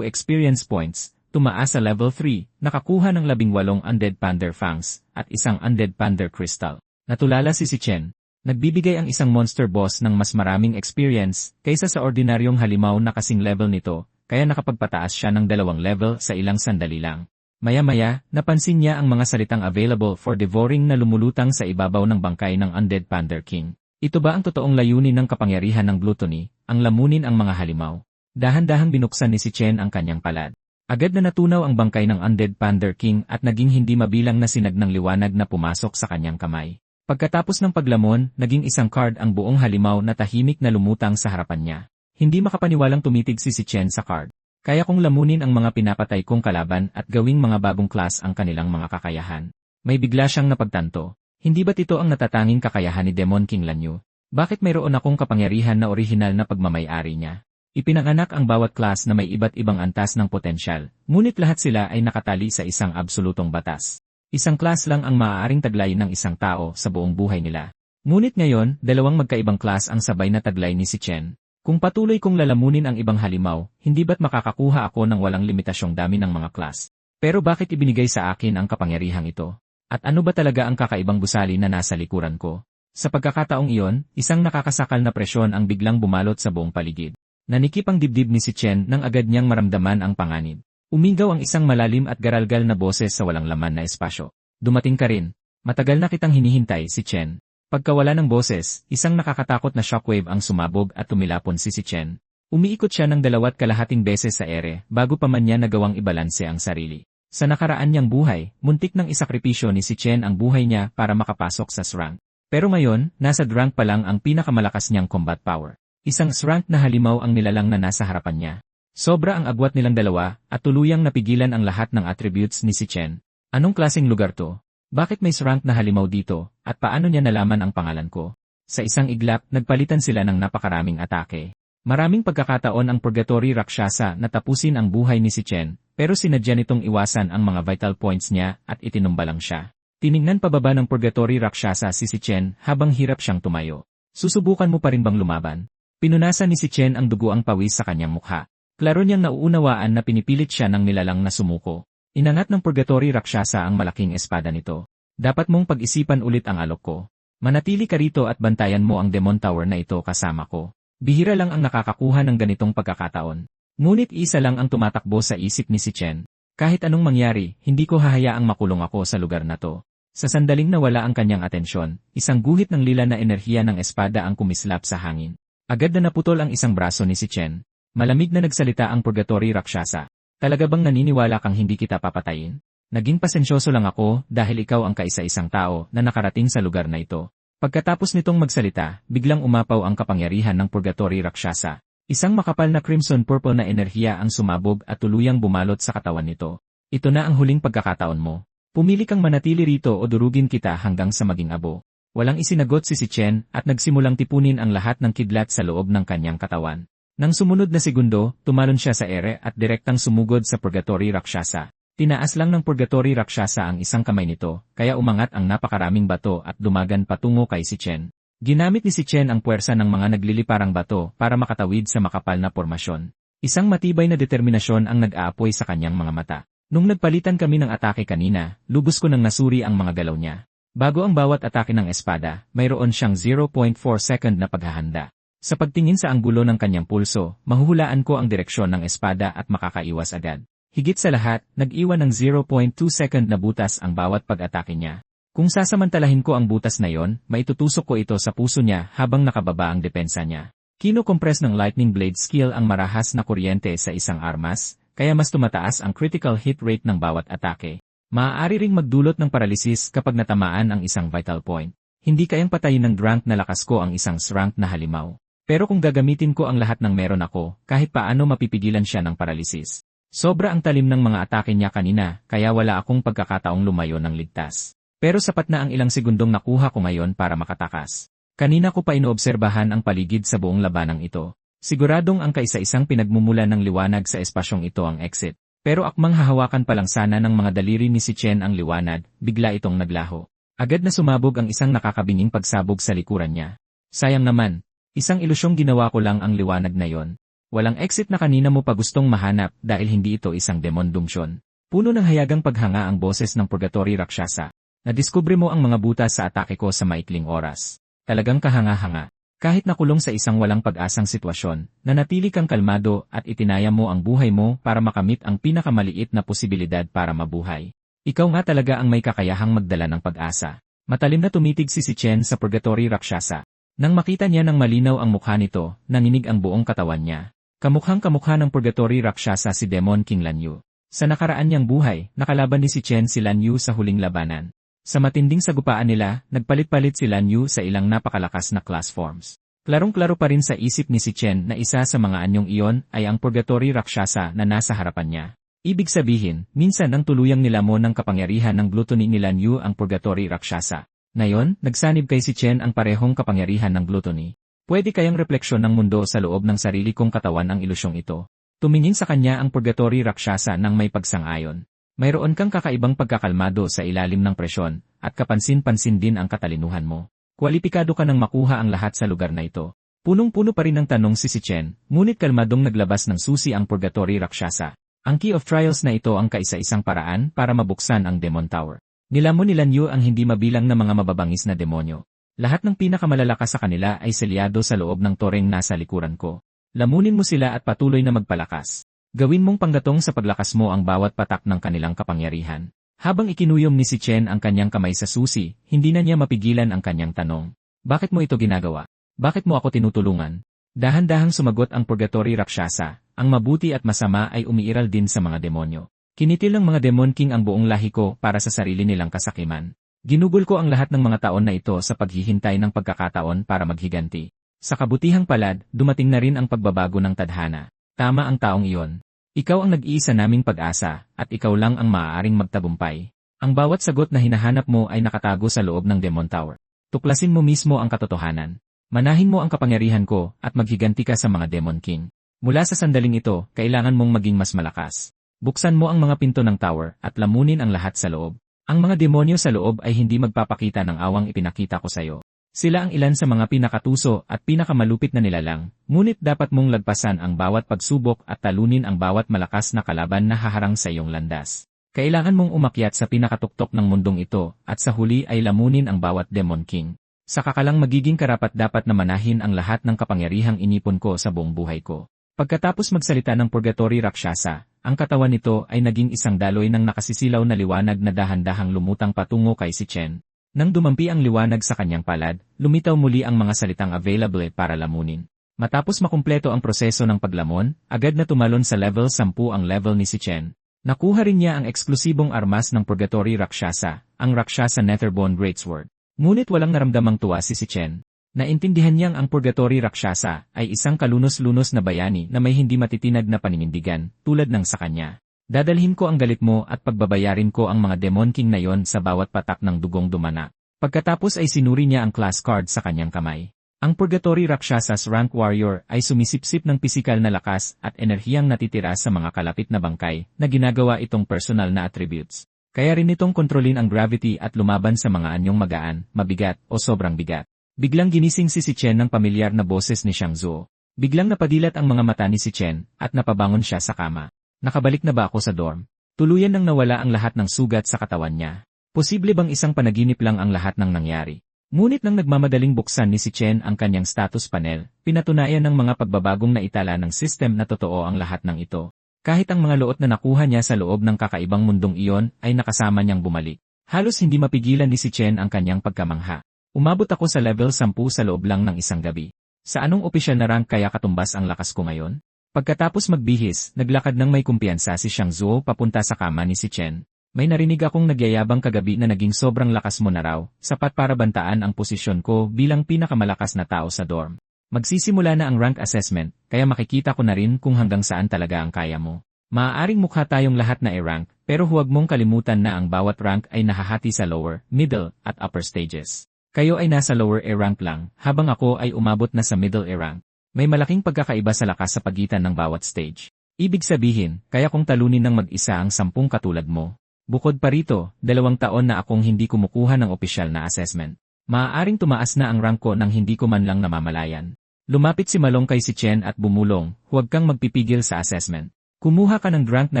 Speaker 1: experience points, tumaas sa level 3, nakakuha ng 18 Undead Panther Fangs, at isang Undead Panther Crystal. Natulala si Chen. Nagbibigay ang isang monster boss ng mas maraming experience kaysa sa ordinaryong halimaw na kasing level nito, kaya nakapagpataas siya ng 2 level sa ilang sandali lang. Maya-maya, napansin niya ang mga salitang available for devouring na lumulutang sa ibabaw ng bangkay ng Undead Panther King. Ito ba ang totoong layunin ng kapangyarihan ng gluttony, ang lamunin ang mga halimaw? Dahan-dahang binuksan ni si Chen ang kanyang palad. Agad na natunaw ang bangkay ng Undead Panther King at naging hindi mabilang na sinag ng liwanag na pumasok sa kanyang kamay. Pagkatapos ng paglamon, naging isang card ang buong halimaw na tahimik na lumutang sa harapan niya. Hindi makapaniwalang tumitig si Chen sa card. Kaya kong lamunin ang mga pinapatay kong kalaban at gawing mga bagong class ang kanilang mga kakayahan. May bigla siyang napagtanto. Hindi ba't ito ang natatanging kakayahan ni Demon King Lanyu? Bakit mayroon akong kapangyarihan na orihinal na pagmamay-ari niya? Ipinanganak ang bawat class na may iba't ibang antas ng potensyal, ngunit lahat sila ay nakatali sa isang absolutong batas. Isang class lang ang maaaring taglay ng isang tao sa buong buhay nila. Ngunit ngayon, dalawang magkaibang class ang sabay na taglay ni si Chen. Kung patuloy kong lalamunin ang ibang halimaw, hindi ba't makakakuha ako ng walang limitasyong dami ng mga class? Pero bakit ibinigay sa akin ang kapangyarihang ito? At ano ba talaga ang kakaibang gusali na nasa likuran ko? Sa pagkakataong iyon, isang nakakasakal na presyon ang biglang bumalot sa buong paligid. Nanikip ang dibdib ni si Chen nang agad niyang maramdaman ang panganib. Umigaw ang isang malalim at garalgal na boses sa walang laman na espasyo. Dumating ka rin. Matagal na kitang hinihintay, si Chen. Pagkawala ng boses, isang nakakatakot na shockwave ang sumabog at tumilapon si Chen. Umiikot siya ng 2 beses sa ere bago pa man niya nagawang ibalanse ang sarili. Sa nakaraan niyang buhay, muntik ng isakripisyo ni si Chen ang buhay niya para makapasok sa S-rank. Pero ngayon, nasa D-rank pa lang ang pinakamalakas niyang combat power. Isang S-rank na halimaw ang nilalang na nasa harapan niya. Sobra ang agwat nilang dalawa at tuluyang napigilan ang lahat ng attributes ni si Chen. Anong klaseng lugar to? Bakit may S-rank na halimaw dito at paano niya nalaman ang pangalan ko? Sa isang iglap, nagpalitan sila ng napakaraming atake. Maraming pagkakataon ang Purgatory Rakshasa na tapusin ang buhay ni si Chen, pero sinadya nitong iwasan ang mga vital points niya at itinumbalang siya. Tiningnan pababa ng Purgatory Rakshasa si Chen habang hirap siyang tumayo. Susubukan mo pa rin bang lumaban? Pinunasan ni si Chen ang dugo ang pawis sa kanyang mukha. Klaro niyang nauunawaan na pinipilit siya ng nilalang na sumuko. Inangat ng Purgatory Rakshasa ang malaking espada nito. Dapat mong pag-isipan ulit ang alok ko. Manatili ka rito at bantayan mo ang Demon Tower na ito kasama ko. Bihira lang ang nakakakuha ng ganitong pagkakataon. Ngunit isa lang ang tumatakbo sa isip ni si Chen. Kahit anong mangyari, hindi ko hahayaang makulong ako sa lugar na to. Sa sandaling nawala ang kanyang atensyon, isang guhit ng lila na enerhiya ng espada ang kumislap sa hangin. Agad na naputol ang isang braso ni si Chen. Malamig na nagsalita ang Purgatory Rakshasa. Talaga bang naniniwala kang hindi kita papatayin? Naging pasensyoso lang ako dahil ikaw ang kaisa-isang tao na nakarating sa lugar na ito. Pagkatapos nitong magsalita, biglang umapaw ang kapangyarihan ng Purgatory Rakshasa. Isang makapal na crimson-purple na enerhiya ang sumabog at tuluyang bumalot sa katawan nito. Ito na ang huling pagkakataon mo. Pumili kang manatili rito o durugin kita hanggang sa maging abo. Walang isinagot si Chen at nagsimulang tipunin ang lahat ng kidlat sa loob ng kanyang katawan. Nang sumunod na segundo, tumalon siya sa ere at direktang sumugod sa Purgatory Rakshasa. Tinaas lang ng Purgatory Rakshasa ang isang kamay nito, kaya umangat ang napakaraming bato at dumagan patungo kay si Chen. Ginamit ni si Chen ang puwersa ng mga nagliliparang bato para makatawid sa makapal na pormasyon. Isang matibay na determinasyon ang nag-aapoy sa kanyang mga mata. Nung nagpalitan kami ng atake kanina, lubos ko nang nasuri ang mga galaw niya. Bago ang bawat atake ng espada, mayroon siyang 0.4 second na paghahanda. Sa pagtingin sa anggulo ng kanyang pulso, mahuhulaan ko ang direksyon ng espada at makakaiwas agad. Higit sa lahat, nag-iwan ng 0.2 second na butas ang bawat pag-atake niya. Kung sasamantalahin ko ang butas na yon, maitutusok ko ito sa puso niya habang nakababa ang depensa niya. Kino-compress ng Lightning Blade skill ang marahas na kuryente sa isang armas, kaya mas tumataas ang critical hit rate ng bawat atake. Maaari ring magdulot ng paralysis kapag natamaan ang isang vital point. Hindi kayang patayin ng rank na lakas ko ang isang S-rank na halimaw. Pero kung gagamitin ko ang lahat ng meron ako, kahit paano mapipigilan siya ng paralysis. Sobra ang talim ng mga atake niya kanina, kaya wala akong pagkakataong lumayo ng ligtas. Pero sapat na ang ilang segundong nakuha ko ngayon para makatakas. Kanina ko pa inoobserbahan ang paligid sa buong labanang ito. Siguradong ang kaisa-isang pinagmumula ng liwanag sa espasyong ito ang exit. Pero akmang hahawakan pa lang sana ng mga daliri ni si Chen ang liwanag, bigla itong naglaho. Agad na sumabog ang isang nakakabinging pagsabog sa likuran niya. Sayang naman, isang ilusyong ginawa ko lang ang liwanag na yon. Walang exit na kanina mo pa gustong mahanap dahil hindi ito isang demon dumsyon. Puno ng hayagang paghanga ang boses ng Purgatory Rakshasa. Nadiskubre mo ang mga butas sa atake ko sa maikling oras. Talagang kahanga-hanga. Kahit nakulong sa isang walang pag-asang sitwasyon, nanatili kang kalmado at itinaya mo ang buhay mo para makamit ang pinakamaliit na posibilidad para mabuhay. Ikaw nga talaga ang may kakayahang magdala ng pag-asa. Matalim na tumitig si Chen sa Purgatory Rakshasa. Nang makita niya ng malinaw ang mukha nito, nanginig ang buong katawan niya. Kamukhang-kamukha ng Purgatory Rakshasa si Demon King Lan Yu. Sa nakaraan niyang buhay, nakalaban ni si Chen si Lan Yu sa huling labanan. Sa matinding sagupaan nila, nagpalit-palit si Lan Yu sa ilang napakalakas na class forms. Klarong-klaro pa rin sa isip ni si Chen na isa sa mga anyong iyon ay ang Purgatory Rakshasa na nasa harapan niya. Ibig sabihin, minsan ang tuluyang nilamon ng kapangyarihan ng gluttony ni Lan Yu ang Purgatory Rakshasa. Ngayon, nagsanib kay si Chen ang parehong kapangyarihan ng gluttony. Pwede kayang refleksyon ng mundo sa loob ng sarili kong katawan ang ilusyong ito. Tumingin sa kanya ang Purgatory Rakshasa nang may pagsang-ayon. Mayroon kang kakaibang pagkakalmado sa ilalim ng presyon, at kapansin-pansin din ang katalinuhan mo. Kwalipikado ka nang makuha ang lahat sa lugar na ito. Punong-puno pa rin ng tanong si Chen, ngunit kalmadong naglabas ng susi ang Purgatory Rakshasa. Ang Key of Trials na ito ang kaisa-isang paraan para mabuksan ang Demon Tower. Nilamon ni Lan Yu ang hindi mabilang na mga mababangis na demonyo. Lahat ng pinakamalalakas sa kanila ay selyado sa loob ng toreng nasa likuran ko. Lamunin mo sila at patuloy na magpalakas. Gawin mong panggatong sa paglakas mo ang bawat patak ng kanilang kapangyarihan. Habang ikinuyom ni si Chen ang kanyang kamay sa susi, hindi na niya mapigilan ang kanyang tanong. Bakit mo ito ginagawa? Bakit mo ako tinutulungan? Dahan-dahang sumagot ang Purgatory Rakshasa, ang mabuti at masama ay umiiral din sa mga demonyo. Kinitil ng mga Demon King ang buong lahi ko para sa sarili nilang kasakiman. Ginugol ko ang lahat ng mga taon na ito sa paghihintay ng pagkakataon para maghiganti. Sa kabutihang palad, dumating na rin ang pagbabago ng tadhana. Tama ang taong iyon. Ikaw ang nag-iisa naming pag-asa, at ikaw lang ang maaaring magtagumpay. Ang bawat sagot na hinahanap mo ay nakatago sa loob ng Demon Tower. Tuklasin mo mismo ang katotohanan. Manahin mo ang kapangyarihan ko, at maghiganti ka sa mga Demon King. Mula sa sandaling ito, kailangan mong maging mas malakas. Buksan mo ang mga pinto ng tower, at lamunin ang lahat sa loob. Ang mga demonyo sa loob ay hindi magpapakita ng awang ipinakita ko sa'yo. Sila ang ilan sa mga pinakatuso at pinakamalupit na nilalang, ngunit dapat mong lagpasan ang bawat pagsubok at talunin ang bawat malakas na kalaban na haharang sa iyong landas. Kailangan mong umakyat sa pinakatuktok ng mundong ito, at sa huli ay lamunin ang bawat Demon King. Saka ka lang magiging karapat-dapat na manahin ang lahat ng kapangyarihang inipon ko sa buong buhay ko. Pagkatapos magsalita ng Purgatory Rakshasa, ang katawan nito ay naging isang daloy ng nakasisilaw na liwanag na dahan-dahang lumutang patungo kay si Chen. Nang dumampi ang liwanag sa kanyang palad, lumitaw muli ang mga salitang available para lamunin. Matapos makumpleto ang proseso ng paglamon, agad na tumalon sa level 10 ang level ni si Chen. Nakuha rin niya ang eksklusibong armas ng Purgatory Rakshasa, ang Rakshasa Netherbone Greatsword. Ngunit walang naramdamang tuwa si Chen. Naintindihan niyang ang Purgatory Rakshasa ay isang kalunos-lunos na bayani na may hindi matitinag na paninindigan, tulad ng sa kanya. Dadalhin ko ang galit mo at pagbabayarin ko ang mga Demon King na yon sa bawat patak ng dugong dumana. Pagkatapos ay sinuri niya ang class card sa kanyang kamay. Ang Purgatory Rakshasas Rank Warrior ay sumisipsip ng pisikal na lakas at enerhiyang natitira sa mga kalapit na bangkay na ginagawa itong personal na attributes. Kaya rin itong kontrolin ang gravity at lumaban sa mga anyong magaan, mabigat o sobrang bigat. Biglang ginising si Chen ng pamilyar na boses ni Xiang Zuo. Biglang napadilat ang mga mata ni si Chen at napabangon siya sa kama. Nakabalik na ba ako sa dorm? Tuluyan nang nawala ang lahat ng sugat sa katawan niya. Posible bang isang panaginip lang ang lahat ng nangyari? Ngunit nang nagmamadaling buksan ni si Chen ang kanyang status panel, pinatunayan ng mga pagbabagong naitala ng system na totoo ang lahat ng ito. Kahit ang mga luot na nakuha niya sa loob ng kakaibang mundong iyon ay nakasama niyang bumalik. Halos hindi mapigilan ni si Chen ang kanyang pagkamangha. Umabot ako sa level 10 sa loob lang ng isang gabi. Sa anong opisyal na rank kaya katumbas ang lakas ko ngayon? Pagkatapos magbihis, naglakad ng may kumpiyansa si Xiang Zuo papunta sa kama ni si Chen. May narinig akong nagyayabang kagabi na naging sobrang lakas mo na raw, sapat para bantaan ang posisyon ko bilang pinakamalakas na tao sa dorm. Magsisimula na ang rank assessment, kaya makikita ko na rin kung hanggang saan talaga ang kaya mo. Maaaring mukha tayong lahat na i-rank, pero huwag mong kalimutan na ang bawat rank ay nahahati sa lower, middle, at upper stages. Kayo ay nasa lower A rank lang, habang ako ay umabot na sa middle A rank. May malaking pagkakaiba sa lakas sa pagitan ng bawat stage. Ibig sabihin, kaya kong talunin ng mag-isa ang 10 katulad mo. Bukod pa rito, 2 taon na akong hindi kumukuha ng opisyal na assessment. Maaaring tumaas na ang rank ko nang hindi ko man lang namamalayan. Lumapit si Malong kay si Chen at bumulong, huwag kang magpipigil sa assessment. Kumuha ka ng rank na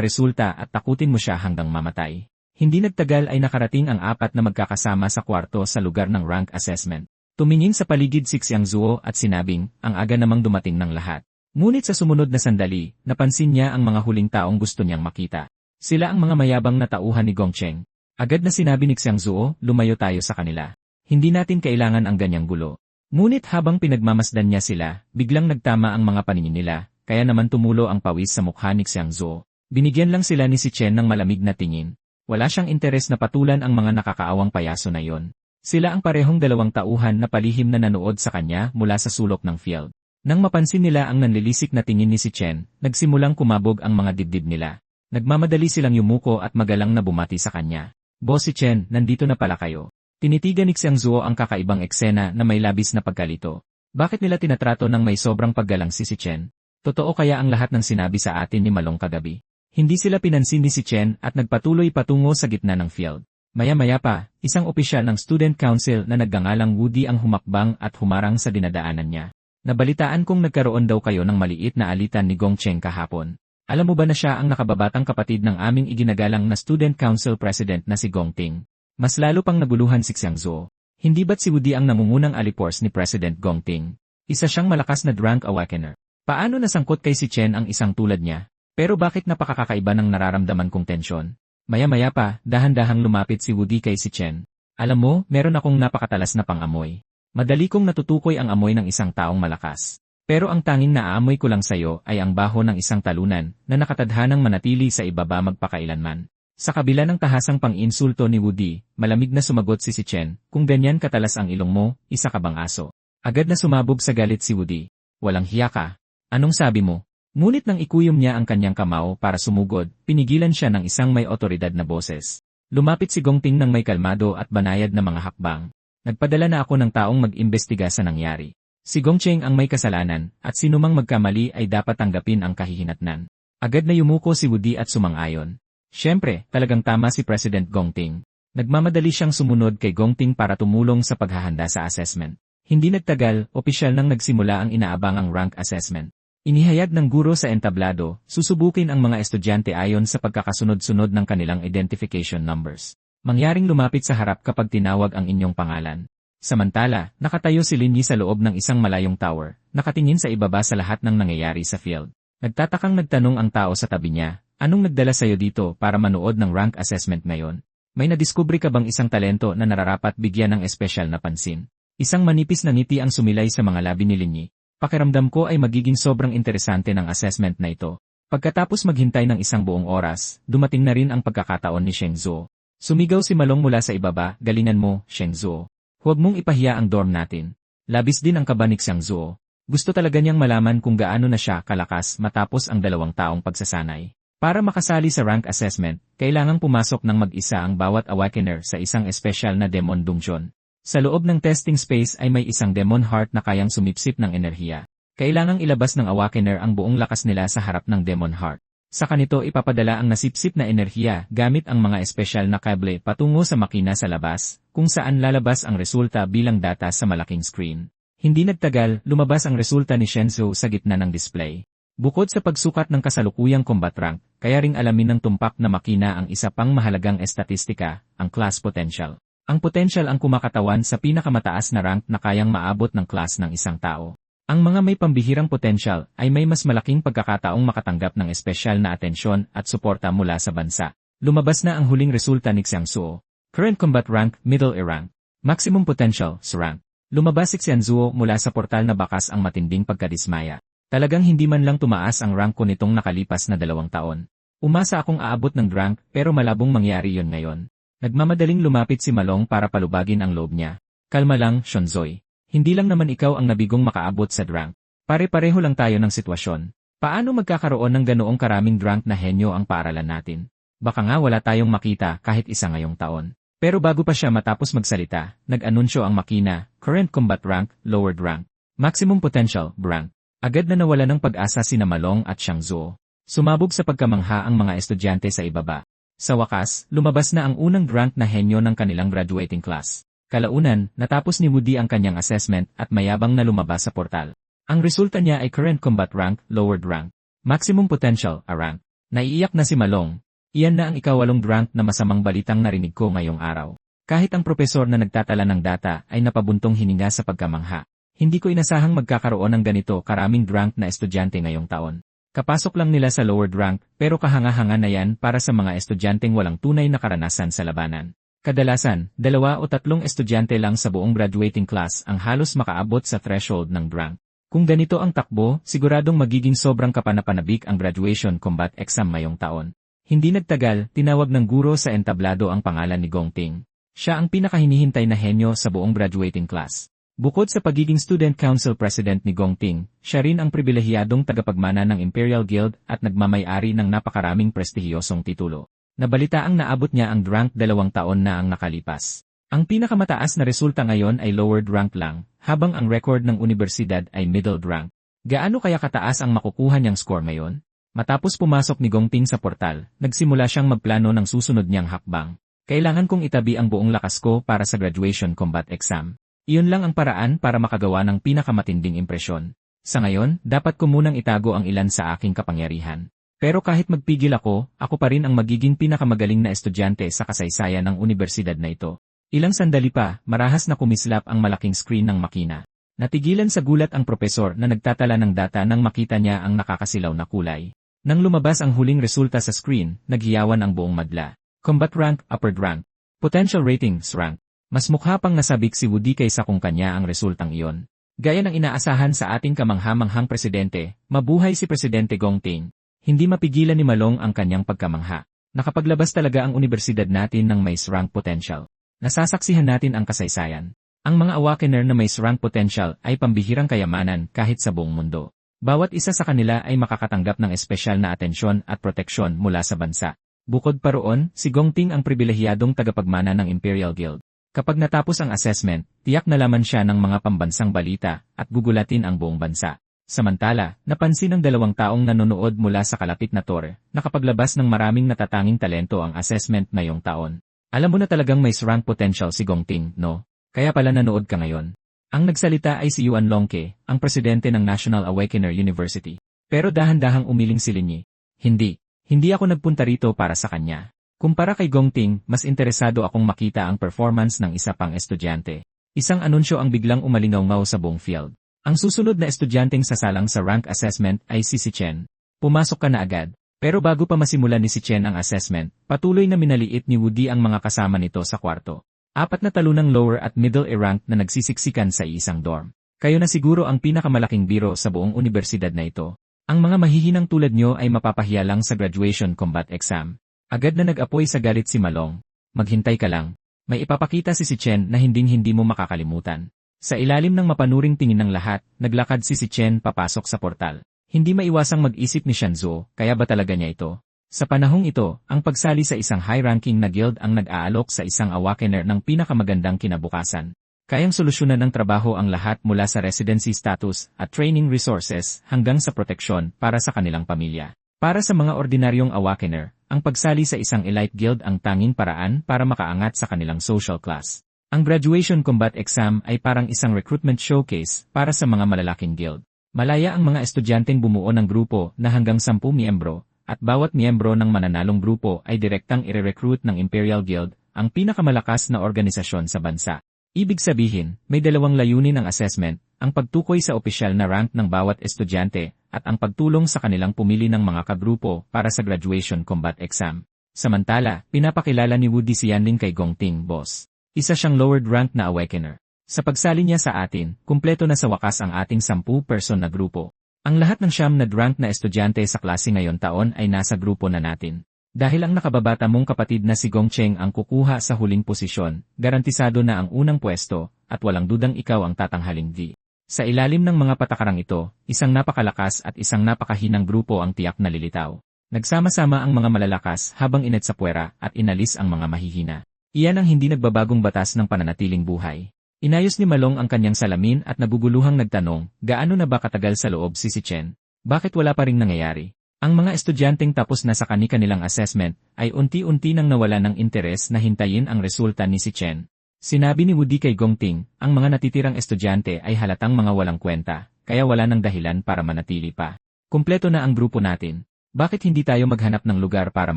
Speaker 1: resulta at takutin mo siya hanggang mamatay. Hindi nagtagal ay nakarating ang 4 na magkakasama sa kwarto sa lugar ng rank assessment. Tumingin sa paligid si Xiang Zuo at sinabing, ang aga namang dumating ng lahat. Ngunit sa sumunod na sandali, napansin niya ang mga huling taong gusto niyang makita. Sila ang mga mayabang na tauhan ni Gongcheng. Agad na sinabi ni Xiang Zuo, lumayo tayo sa kanila. Hindi natin kailangan ang ganyang gulo. Ngunit habang pinagmamasdan niya sila, biglang nagtama ang mga paningin nila, kaya naman tumulo ang pawis sa mukha ni Xiang Zuo. Binigyan lang sila ni si Chen ng malamig na tingin. Wala siyang interes na patulan ang mga nakakaawang payaso na yon. Sila ang parehong 2 tauhan na palihim na nanood sa kanya mula sa sulok ng field. Nang mapansin nila ang nanlilisik na tingin ni si Chen, nagsimulang kumabog ang mga dibdib nila. Nagmamadali silang yumuko at magalang na bumati sa kanya. Boss si Chen, nandito na pala kayo. Tinitigan ni Xiang Zuo ang kakaibang eksena na may labis na pagkalito. Bakit nila tinatrato ng may sobrang paggalang si Chen? Totoo kaya ang lahat ng sinabi sa atin ni Malong kagabi? Hindi sila pinansin ni si Chen at nagpatuloy patungo sa gitna ng field. Maya-maya pa, isang opisyal ng Student Council na nagngangalang Woody ang humakbang at humarang sa dinadaanan niya. Nabalitaan kong nagkaroon daw kayo ng maliit na alitan ni Gongcheng kahapon. Alam mo ba na siya ang nakababatang kapatid ng aming iginagalang na Student Council President na si Gongting? Mas lalo pang naguluhan si Xiang Zuo. Hindi ba't si Woody ang nangungunang alipors ni President Gongting? Isa siyang malakas na Drunk Awakener. Paano nasangkot kay si Chen ang isang tulad niya? Pero bakit napakakaiba ng nararamdaman kong tensyon? Maya-maya pa, dahan-dahang lumapit si Woody kay si Chen. Alam mo, meron akong napakatalas na pang-amoy. Madali kong natutukoy ang amoy ng isang taong malakas. Pero ang tanging naaamoy ko lang sa'yo ay ang baho ng isang talunan na nakatadhanang manatili sa ibaba magpakailanman. Sa kabila ng tahasang pang-insulto ni Woody, malamig na sumagot si Chen, kung ganyan katalas ang ilong mo, isa ka bang aso? Agad na sumabog sa galit si Woody. Walang hiya ka. Anong sabi mo? Ngunit nang ikuyom niya ang kanyang kamao para sumugod, pinigilan siya ng isang may otoridad na boses. Lumapit si Gongting ng may kalmado at banayad na mga hakbang. Nagpadala na ako ng taong mag-imbestiga sa nangyari. Si Gongcheng ang may kasalanan, at sinumang magkamali ay dapat tanggapin ang kahihinatnan. Agad na yumuko si Woody at sumang-ayon. Siyempre, talagang tama si President Gongting. Nagmamadali siyang sumunod kay Gongting para tumulong sa paghahanda sa assessment. Hindi nagtagal, opisyal nang nagsimula ang inaabangang rank assessment. Inihayag ng guro sa entablado, susubukin ang mga estudyante ayon sa pagkakasunod-sunod ng kanilang identification numbers. Mangyaring lumapit sa harap kapag tinawag ang inyong pangalan. Samantala, nakatayo si Lin Yi sa loob ng isang malayong tower, nakatingin sa ibaba sa lahat ng nangyayari sa field. Nagtatakang nagtanong ang tao sa tabi niya, anong nagdala sa'yo dito para manood ng rank assessment ngayon? May nadiskubre ka bang isang talento na nararapat bigyan ng espesyal na pansin? Isang manipis na ngiti ang sumilay sa mga labi ni Lin Yi. Pakiramdam ko ay magiging sobrang interesante ng assessment na ito. Pagkatapos maghintay ng isang buong oras, dumating na rin ang pagkakataon ni Sheng Zuo. Sumigaw si Malong mula sa ibaba, galingan mo, Sheng Zuo. Huwag mong ipahiya ang dorm natin. Labis din ang kaba ni Xiang Zuo. Gusto talaga niyang malaman kung gaano na siya kalakas matapos ang 2 taong pagsasanay. Para makasali sa rank assessment, kailangang pumasok ng mag-isa ang bawat awakener sa isang espesyal na demon dungeon. Sa loob ng testing space ay may isang demon heart na kayang sumipsip ng enerhiya. Kailangang ilabas ng awakener ang buong lakas nila sa harap ng demon heart. Sa kanito ipapadala ang nasipsip na enerhiya gamit ang mga espesyal na kable patungo sa makina sa labas, kung saan lalabas ang resulta bilang data sa malaking screen. Hindi nagtagal, lumabas ang resulta ni Shenzhou sa gitna ng display. Bukod sa pagsukat ng kasalukuyang combat rank, kaya ring alamin ng tumpak na makina ang isa pang mahalagang estatistika, ang class potential. Ang potential ang kumakatawan sa pinakamataas na rank na kayang maabot ng class ng isang tao. Ang mga may pambihirang potential ay may mas malaking pagkakataong makatanggap ng espesyal na atensyon at suporta mula sa bansa. Lumabas na ang huling resulta ni Xiang Zuo. Current combat rank, middle A rank. Maximum potential, S rank. Lumabas si Xiang Zuo mula sa portal na bakas ang matinding pagkadismaya. Talagang hindi man lang tumaas ang rank ko nitong nakalipas na 2 taon. Umasa akong aabot ng rank pero malabong mangyari yon ngayon. Nagmamadaling lumapit si Malong para palubagin ang loob niya. Kalma lang, Shonzoy. Hindi lang naman ikaw ang nabigong makaabot sa rank. Pare-pareho lang tayo ng sitwasyon. Paano magkakaroon ng ganoong karaming rank na henyo ang paaralan natin? Baka nga wala tayong makita kahit isa ngayong taon. Pero bago pa siya matapos magsalita, nag-anunsyo ang makina, current combat rank, lowered rank. Maximum potential, rank. Agad na nawala ng pag-asa sina Malong at Xiang Zuo. Sumabog sa pagkamangha ang mga estudyante sa ibaba. Sa wakas, lumabas na ang unang rank na henyo ng kanilang graduating class. Kalaunan, natapos ni Woody ang kanyang assessment at mayabang na lumabas sa portal. Ang resulta niya ay current combat rank, lowered rank. Maximum potential, a rank. Naiiyak na si Malong. Iyan na ang ikawalong rank na masamang balitang narinig ko ngayong araw. Kahit ang propesor na nagtatala ng data ay napabuntong hininga sa pagkamangha. Hindi ko inasahang magkakaroon ng ganito karaming rank na estudyante ngayong taon. Kapasok lang nila sa lowered rank, pero kahanga-hanga na yan para sa mga estudyanteng walang tunay na karanasan sa labanan. Kadalasan, 2 o 3 estudyante lang sa buong graduating class ang halos makaabot sa threshold ng rank. Kung ganito ang takbo, siguradong magiging sobrang kapanapanabik ang graduation combat exam ngayong taon. Hindi nagtagal, tinawag ng guro sa entablado ang pangalan ni Gong Ting. Siya ang pinakahinihintay na henyo sa buong graduating class. Bukod sa pagiging Student Council President ni Gong Ting, siya rin ang pribilehiyadong tagapagmana ng Imperial Guild at nagmamay-ari ng napakaraming prestihiyosong titulo. Nabalitaang naabot niya ang rank 2 taon na ang nakalipas. Ang pinakamataas na resulta ngayon ay lowered rank lang, habang ang record ng universidad ay middle rank. Gaano kaya kataas ang makukuha niyang score ngayon? Matapos pumasok ni Gong Ting sa portal, nagsimula siyang magplano ng susunod niyang hakbang. Kailangan kong itabi ang buong lakas ko para sa graduation combat exam. Iyon lang ang paraan para makagawa ng pinakamatinding impresyon. Sa ngayon, dapat ko munang itago ang ilan sa aking kapangyarihan. Pero kahit magpigil ako pa rin ang magiging pinakamagaling na estudyante sa kasaysayan ng universidad na ito. Ilang sandali pa, marahas na kumislap ang malaking screen ng makina. Natigilan sa gulat ang propesor na nagtatala ng data nang makita niya ang nakakasilaw na kulay. Nang lumabas ang huling resulta sa screen, naghiyawan ang buong madla. Combat rank, upper rank. Potential ratings rank. Mas mukha pang nasabik si Woody kaysa kung kanya ang resultang iyon. Gaya ng inaasahan sa ating kamangha-manghang presidente, mabuhay si Presidente Gong Ting. Hindi mapigilan ni Malong ang kanyang pagkamangha. Nakapaglabas talaga ang universidad natin ng may rank potential. Nasasaksihan natin ang kasaysayan. Ang mga awakener na may rank potential ay pambihirang kayamanan kahit sa buong mundo. Bawat isa sa kanila ay makakatanggap ng espesyal na atensyon at proteksyon mula sa bansa. Bukod pa roon, si Gong Ting ang pribilehiyadong tagapagmana ng Imperial Guild. Kapag natapos ang assessment, tiyak na laman siya ng mga pambansang balita at gugulatin ang buong bansa. Samantala, napansin ng 2 taong nanonood mula sa kalapit na tore, nakapaglabas ng maraming natatanging talento ang assessment ngayong taon. Alam mo na talagang may rank potential si Gong Ting, no? Kaya pala nanood ka ngayon. Ang nagsalita ay si Yuan Longke, ang presidente ng National Awakener University. Pero dahan-dahang umiling si Linyi. Hindi ako nagpunta rito para sa kanya. Kumpara kay Gong Ting, mas interesado akong makita ang performance ng isa pang estudyante. Isang anunsyo ang biglang umalingaw-ngaw sa buong field. Ang susunod na estudyanteng sasalang sa rank assessment ay si Chen. Pumasok ka na agad. Pero bago pa masimulan ni Chen ang assessment, patuloy na minaliit ni Woody ang mga kasama nito sa kwarto. 4 na talunang lower at middle rank na nagsisiksikan sa isang dorm. Kayo na siguro ang pinakamalaking biro sa buong universidad na ito. Ang mga mahihinang tulad nyo ay mapapahiya lang sa graduation combat exam. Agad na nag-apoy sa galit si Malong. Maghintay ka lang. May ipapakita si Chen na hinding-hindi mo makakalimutan. Sa ilalim ng mapanuring tingin ng lahat, naglakad si Chen papasok sa portal. Hindi maiwasang mag-isip ni Xiang Zuo, kaya ba talaga niya ito? Sa panahong ito, ang pagsali sa isang high-ranking na guild ang nag-aalok sa isang awakener ng pinakamagandang kinabukasan. Kayang solusyonan ng trabaho ang lahat mula sa residency status at training resources hanggang sa proteksyon para sa kanilang pamilya. Para sa mga ordinaryong awakener, ang pagsali sa isang elite guild ang tanging paraan para makaangat sa kanilang social class. Ang graduation combat exam ay parang isang recruitment showcase para sa mga malalaking guild. Malaya ang mga estudyanteng bumuo ng grupo na hanggang 10 miyembro, at bawat miyembro ng mananalong grupo ay direktang ire-recruit ng Imperial Guild, ang pinakamalakas na organisasyon sa bansa. Ibig sabihin, may 2 layunin ng assessment, ang pagtukoy sa opisyal na rank ng bawat estudyante, at ang pagtulong sa kanilang pumili ng mga kagrupo para sa graduation combat exam. Samantala, pinapakilala ni Woody si Yanling kay Gong Ting, boss. Isa siyang lowered rank na awakener. Sa pagsali niya sa atin, kumpleto na sa wakas ang ating 10-person na grupo. Ang lahat ng 9 na rank na estudyante sa klase ngayon taon ay nasa grupo na natin. Dahil ang nakababata mong kapatid na si Gong Cheng ang kukuha sa huling posisyon, garantisado na ang unang pwesto, at walang dudang ikaw ang tatanghaling V. Sa ilalim ng mga patakarang ito, isang napakalakas at isang napakahinang grupo ang tiyak na lilitaw. Nagsama-sama ang mga malalakas habang init sa puwera at inalis ang mga mahihina. Iyan ang hindi nagbabagong batas ng pananatiling buhay. Inayos ni Malong ang kanyang salamin at naguguluhang nagtanong, gaano na ba katagal sa loob si Chen? Bakit wala pa ring nangyayari? Ang mga estudyanteng tapos na sa kani-kanilang assessment ay unti-unti nang nawala ng interes na hintayin ang resulta ni Chen. Sinabi ni Woody kay Gongting, ang mga natitirang estudyante ay halatang mga walang kwenta, kaya wala nang dahilan para manatili pa. Kumpleto na ang grupo natin. Bakit hindi tayo maghanap ng lugar para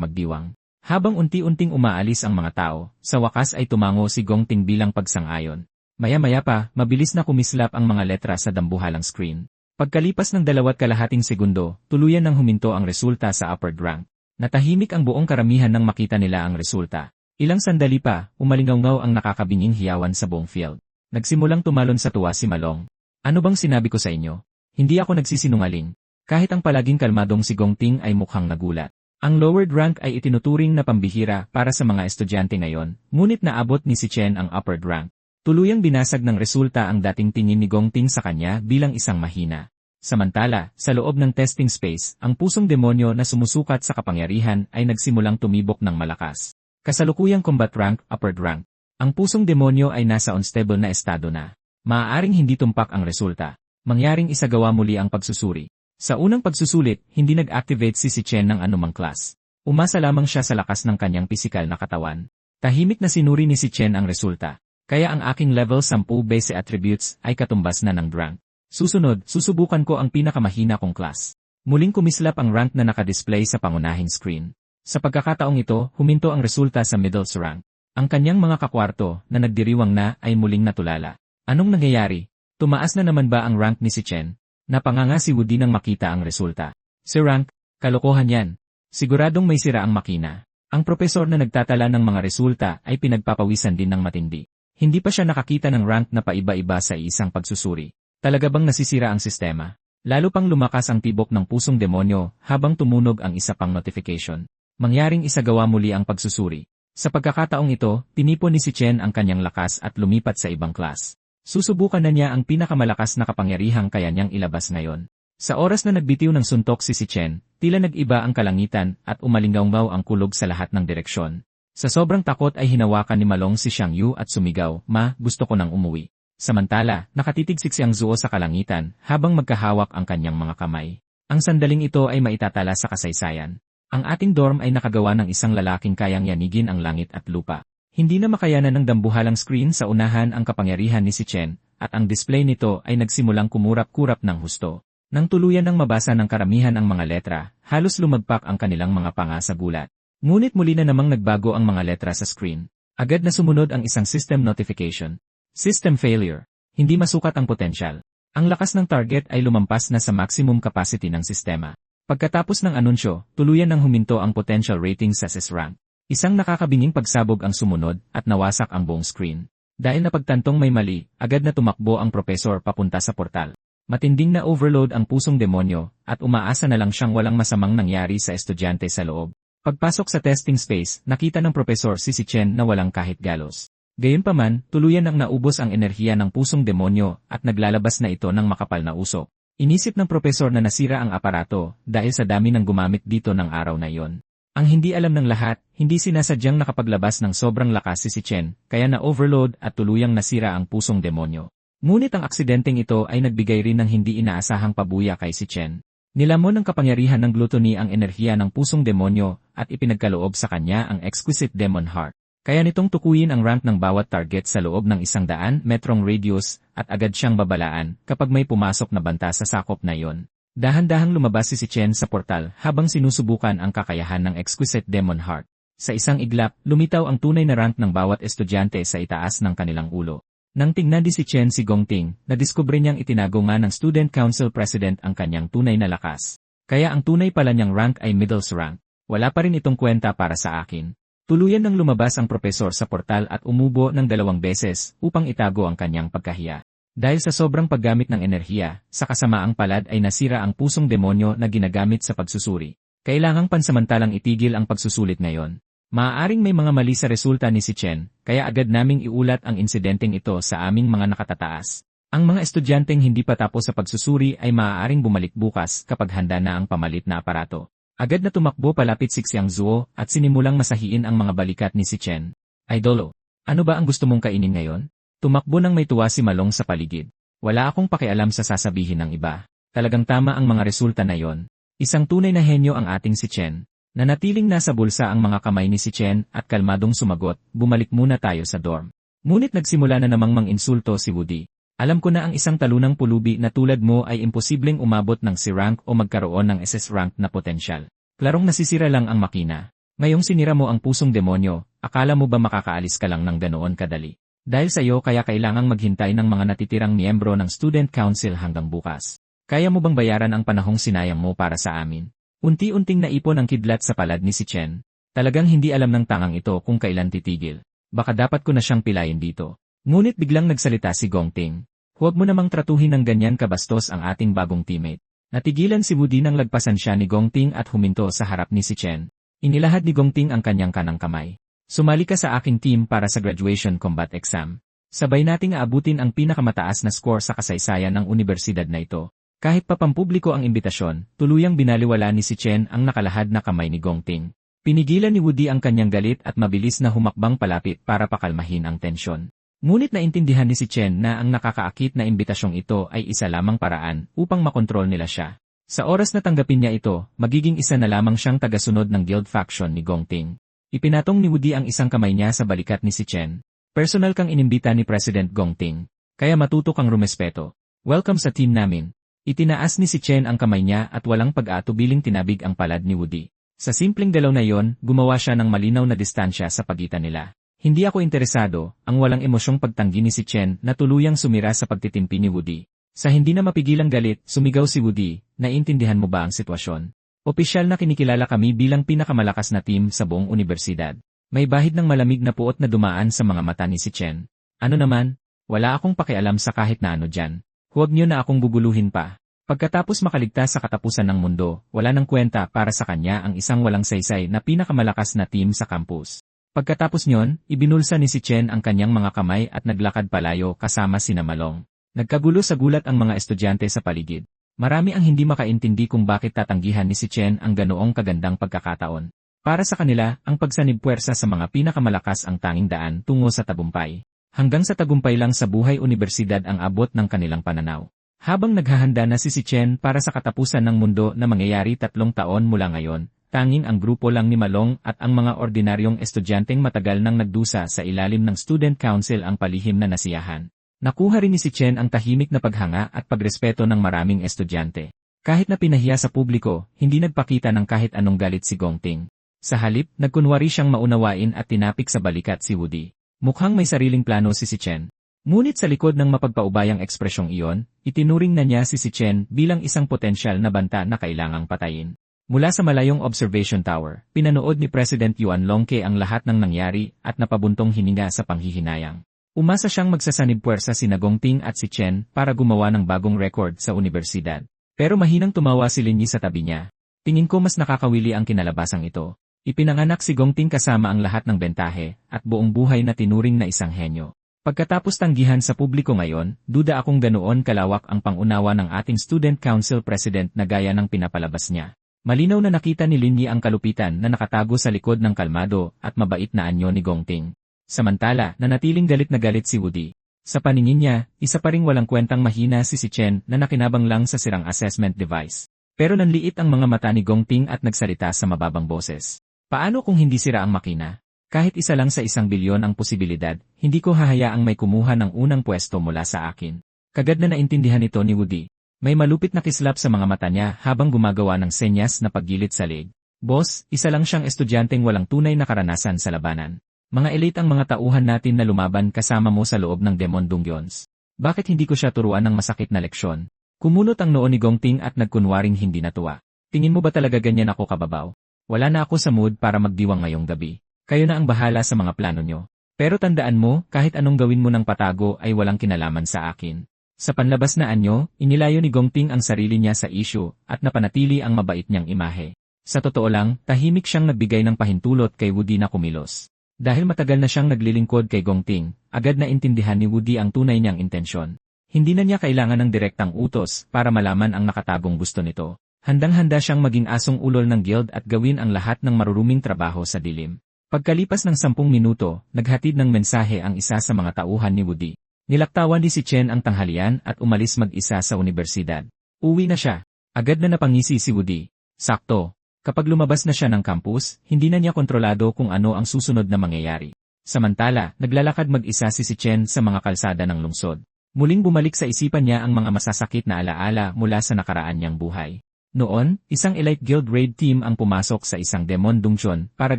Speaker 1: magdiwang? Habang unti-unting umaalis ang mga tao, sa wakas ay tumango si Gongting bilang pagsang-ayon. Maya-maya pa, mabilis na kumislap ang mga letra sa dambuhalang screen. Pagkalipas ng 2.5 segundo, tuluyan nang huminto ang resulta sa upward rank. Natahimik ang buong karamihan nang makita nila ang resulta. Ilang sandali pa, umalingaw ang nakakabinging hiyawan sa buong field. Nagsimulang tumalon sa tuwa si Malong. Ano bang sinabi ko sa inyo? Hindi ako nagsisinungaling. Kahit ang palaging kalmadong si Gongting ay mukhang nagulat. Ang lowered rank ay itinuturing na pambihira para sa mga estudyante ngayon, ngunit naabot ni Chen ang upward rank. Tuluyang binasag ng resulta ang dating tingin ni Gongting sa kanya bilang isang mahina. Samantala, sa loob ng testing space, ang pusong demonyo na sumusukat sa kapangyarihan ay nagsimulang tumibok ng malakas. Kasalukuyang combat rank, upward rank. Ang pusong demonyo ay nasa unstable na estado na. Maaaring hindi tumpak ang resulta. Mangyaring isagawa muli ang pagsusuri. Sa unang pagsusulit, hindi nag-activate si Chen ng anumang class. Umasa lamang siya sa lakas ng kanyang pisikal na katawan. Tahimik na sinuri ni Chen ang resulta. Kaya ang aking level 10 base attributes ay katumbas na ng rank. Susunod, susubukan ko ang pinakamahina kong class. Muling kumislap ang rank na nakadisplay sa pangunahing screen. Sa pagkakataong ito, huminto ang resulta sa middle rank. Ang kanyang mga kakwarto na nagdiriwang na ay muling natulala. Anong nangyayari? Tumaas na naman ba ang rank ni Chen? Napanganga si Woody nang makita ang resulta. Si rank, kalokohan yan. Siguradong may sira ang makina. Ang propesor na nagtatala ng mga resulta ay pinagpapawisan din ng matindi. Hindi pa siya nakakita ng rank na paiba-iba sa isang pagsusuri. Talaga bang nasisira ang sistema? Lalo pang lumakas ang tibok ng pusong demonyo habang tumunog ang isa pang notification. Mangyaring isagawa muli ang pagsusuri. Sa pagkakataong ito, tinipon ni Chen ang kanyang lakas at lumipat sa ibang class. Susubukan na niya ang pinakamalakas na kapangyarihang kaya niyang ilabas ngayon. Sa oras na nagbitiw ng suntok si Chen, tila nag-iba ang kalangitan at umalingaw ang kulog sa lahat ng direksyon. Sa sobrang takot ay hinawakan ni Malong si Xiang Yu at sumigaw, "Ma, gusto ko nang umuwi." Samantala, nakatitig si Xiang Zuo sa kalangitan habang magkahawak ang kanyang mga kamay. Ang sandaling ito ay maitatala sa kasaysayan. Ang ating dorm ay nakagawa ng isang lalaking kayang yanigin ang langit at lupa. Hindi na makayanan ng dambuhalang screen sa unahan ang kapangyarihan ni Chen, at ang display nito ay nagsimulang kumurap-kurap ng husto. Nang tuluyan ng mabasa ng karamihan ang mga letra, halos lumagpak ang kanilang mga panga sa gulat. Ngunit muli na namang nagbago ang mga letra sa screen. Agad na sumunod ang isang system notification. System failure. Hindi masukat ang potensyal. Ang lakas ng target ay lumampas na sa maximum capacity ng sistema. Pagkatapos ng anunsyo, tuluyan nang huminto ang potential rating sa SES rank. Isang nakakabinging pagsabog ang sumunod at nawasak ang buong screen. Dahil napagtantong may mali, agad na tumakbo ang propesor papunta sa portal. Matinding na overload ang pusong demonyo at umaasa na lang siyang walang masamang nangyari sa estudyante sa loob. Pagpasok sa testing space, nakita ng propesor si Chen na walang kahit galos. Gayunpaman, tuluyan ang naubos ang enerhiya ng pusong demonyo at naglalabas na ito ng makapal na usok. Inisip ng propesor na nasira ang aparato dahil sa dami ng gumamit dito ng araw na iyon. Ang hindi alam ng lahat, hindi sinasadyang nakapaglabas ng sobrang lakas si Chen, kaya na-overload at tuluyang nasira ang pusong demonyo. Ngunit ang aksidenteng ito ay nagbigay rin ng hindi inaasahang pabuya kay si Chen. Nilamon ng kapangyarihan ng gluttony ang enerhiya ng pusong demonyo at ipinagkaloob sa kanya ang exquisite demon heart. Kaya nitong tukuyin ang rank ng bawat target sa loob ng 100 metrong radius at agad siyang babalaan kapag may pumasok na banta sa sakop na iyon. Dahan-dahang lumabas si Chen sa portal habang sinusubukan ang kakayahan ng exquisite demon heart. Sa isang iglap, lumitaw ang tunay na rank ng bawat estudyante sa itaas ng kanilang ulo. Nang tingnan di si Chen si Gongting, nadiskubre niyang itinago nga ng Student Council President ang kanyang tunay na lakas. Kaya ang tunay pala niyang rank ay middle rank. Wala pa rin itong kwenta para sa akin. Tuluyan nang lumabas ang propesor sa portal at umubo ng 2 beses upang itago ang kanyang pagkahiya. Dahil sa sobrang paggamit ng enerhiya, sa kasamaang palad ay nasira ang pusong demonyo na ginagamit sa pagsusuri. Kailangang pansamantalang itigil ang pagsusulit ngayon. Maaaring may mga mali sa resulta ni si Chen, kaya agad naming iulat ang insidenteng ito sa aming mga nakatataas. Ang mga estudyanteng hindi pa tapos sa pagsusuri ay maaaring bumalik bukas kapag handa na ang pamalit na aparato. Agad na tumakbo palapit si Xiang Zuo at sinimulang masahiin ang mga balikat ni si Chen. Idolo, ano ba ang gusto mong kainin ngayon? Tumakbo nang may tuwa si Malong sa paligid. Wala akong pakialam sa sasabihin ng iba. Talagang tama ang mga resulta na yon. Isang tunay na henyo ang ating si Chen. Nanatiling nasa bulsa ang mga kamay ni si Chen at kalmadong sumagot, bumalik muna tayo sa dorm. Ngunit nagsimula na namang mang-insulto si Woody. Alam ko na ang isang talunang pulubi na tulad mo ay imposibleng umabot ng C rank o magkaroon ng SS rank na potensyal. Klarong nasisira lang ang makina. Ngayong sinira mo ang pusong demonyo, akala mo ba makakaalis ka lang ng ganoon kadali? Dahil sa iyo kaya kailangang maghintay ng mga natitirang miyembro ng Student Council hanggang bukas. Kaya mo bang bayaran ang panahong sinayang mo para sa amin? Unti-unting naipon ang kidlat sa palad ni si Chen. Talagang hindi alam ng tangang ito kung kailan titigil. Baka dapat ko na siyang pilayin dito. Ngunit biglang nagsalita si Gongting. Huwag mo namang tratuhin ng ganyan kabastos ang ating bagong teammate. Natigilan si Woody nang lagpasan siya ni Gongting at huminto sa harap ni si Chen. Inilahad ni Gongting ang kanyang kanang kamay. Sumali ka sa aking team para sa graduation combat exam. Sabay nating aabutin ang pinakamataas na score sa kasaysayan ng universidad na ito. Kahit pa pampubliko ang imbitasyon, tuluyang binaliwala ni si Chen ang nakalahad na kamay ni Gongting. Pinigilan ni Woody ang kanyang galit at mabilis na humakbang palapit para pakalmahin ang tensyon. Ngunit naintindihan ni si Chen na ang nakakaakit na imbitasyong ito ay isa lamang paraan upang makontrol nila siya. Sa oras na tanggapin niya ito, magiging isa na lamang siyang tagasunod ng guild faction ni Gongting. Ipinatong ni Woody ang isang kamay niya sa balikat ni si Chen. Personal kang inimbita ni President Gongting, kaya matuto kang rumespeto. Welcome sa team namin. Itinaas ni si Chen ang kamay niya at walang pag-aatubiling tinabig ang palad ni Woody. Sa simpleng galaw na yon, gumawa siya ng malinaw na distansya sa pagitan nila. Hindi ako interesado, ang walang emosyong pagtanggi ni si Chen na tuluyang sumira sa pagtitimpi ni Woody. Sa hindi na mapigilang galit, sumigaw si Woody, naiintindihan mo ba ang sitwasyon? Opisyal na kinikilala kami bilang pinakamalakas na team sa buong universidad. May bahid ng malamig na puot na dumaan sa mga mata ni si Chen. Ano naman? Wala akong pakialam sa kahit na ano dyan. Huwag niyo na akong guguluhin pa. Pagkatapos makaligtas sa katapusan ng mundo, wala nang kwenta para sa kanya ang isang walang saysay na pinakamalakas na team sa campus. Pagkatapos nyon, ibinulsa ni si Chen ang kanyang mga kamay at naglakad palayo kasama sina Malong. Nagkagulo sa gulat ang mga estudyante sa paligid. Marami ang hindi makaintindi kung bakit tatanggihan ni si Chen ang ganoong kagandang pagkakataon. Para sa kanila, ang pagsanib puwersa sa mga pinakamalakas ang tanging daan tungo sa tagumpay. Hanggang sa tagumpay lang sa buhay universidad ang abot ng kanilang pananaw. Habang naghahanda na si Chen para sa katapusan ng mundo na mangyayari 3 taon mula ngayon, tanging ang grupo lang ni Malong at ang mga ordinaryong estudyanteng matagal nang nagdusa sa ilalim ng Student Council ang palihim na nasiyahan. Nakuha rin ni si Chen ang tahimik na paghanga at pagrespeto ng maraming estudyante. Kahit na pinahiya sa publiko, hindi nagpakita ng kahit anong galit si Gongting. Sa halip, nagkunwari siyang maunawain at tinapik sa balikat si Woody. Mukhang may sariling plano si Chen. Ngunit sa likod ng mapagpaubayang ekspresyong iyon, itinuring na niya si Chen bilang isang potensyal na banta na kailangang patayin. Mula sa malayong observation tower, pinanood ni President Yuan Longke ang lahat ng nangyari at napabuntong hininga sa panghihinayang. Umasa siyang magsasanib puwersa sina Gongting at si Chen para gumawa ng bagong record sa universidad. Pero mahinang tumawa si Linyi sa tabi niya. Tingin ko mas nakakawili ang kinalabasang ito. Ipinanganak si Gongting kasama ang lahat ng bentahe at buong buhay na tinuring na isang henyo. Pagkatapos tanggihan sa publiko ngayon, duda akong ganoon kalawak ang pangunawa ng ating Student Council President na gaya ng pinapalabas niya. Malinaw na nakita ni Linyi ang kalupitan na nakatago sa likod ng kalmado at mabait na anyo ni Gongting. Samantala, nanatiling galit na galit si Woody. Sa paningin niya, isa pa ring walang kwentang mahina si Chen na nakinabang lang sa sirang assessment device. Pero nanliit ang mga mata ni Gongting at nagsalita sa mababang boses. Paano kung hindi sira ang makina? Kahit isa lang sa 1 bilyon ang posibilidad, hindi ko hahayaang may kumuha ng unang pwesto mula sa akin. Kagad na naintindihan ito ni Woody. May malupit na kislap sa mga mata niya habang gumagawa ng senyas na paggilit sa leg. Boss, isa lang siyang estudyanteng walang tunay na karanasan sa labanan. Mga elite ang mga tauhan natin na lumaban kasama mo sa loob ng Demon Dungeons. Bakit hindi ko siya turuan ng masakit na leksyon? Kumunot ang noo ni Gongting at nagkunwaring hindi natuwa. Tingin mo ba talaga ganyan ako kababaw? Wala na ako sa mood para magdiwang ngayong gabi. Kayo na ang bahala sa mga plano nyo. Pero tandaan mo, kahit anong gawin mo ng patago ay walang kinalaman sa akin. Sa panlabas na anyo, inilayo ni Gongting ang sarili niya sa issue at napanatili ang mabait niyang imahe. Sa totoo lang, tahimik siyang nagbigay ng pahintulot kay Woody na kumilos. Dahil matagal na siyang naglilingkod kay Gongting, agad na intindihan ni Woody ang tunay niyang intensyon. Hindi na niya kailangan ng direktang utos para malaman ang nakatagong gusto nito. Handang-handa siyang maging asong ulol ng guild at gawin ang lahat ng maruruming trabaho sa dilim. Pagkalipas ng 10 minuto, naghatid ng mensahe ang isa sa mga tauhan ni Woody. Nilaktawan ni si Chen ang tanghalian at umalis mag-isa sa universidad. Uwi na siya. Agad na napangisi si Woody. Sakto. Kapag lumabas na siya ng campus, hindi na niya kontrolado kung ano ang susunod na mangyayari. Samantala, naglalakad mag-isa si Chen sa mga kalsada ng lungsod. Muling bumalik sa isipan niya ang mga masasakit na alaala mula sa nakaraan niyang buhay. Noon, isang Elite Guild raid team ang pumasok sa isang Demon Dungeon para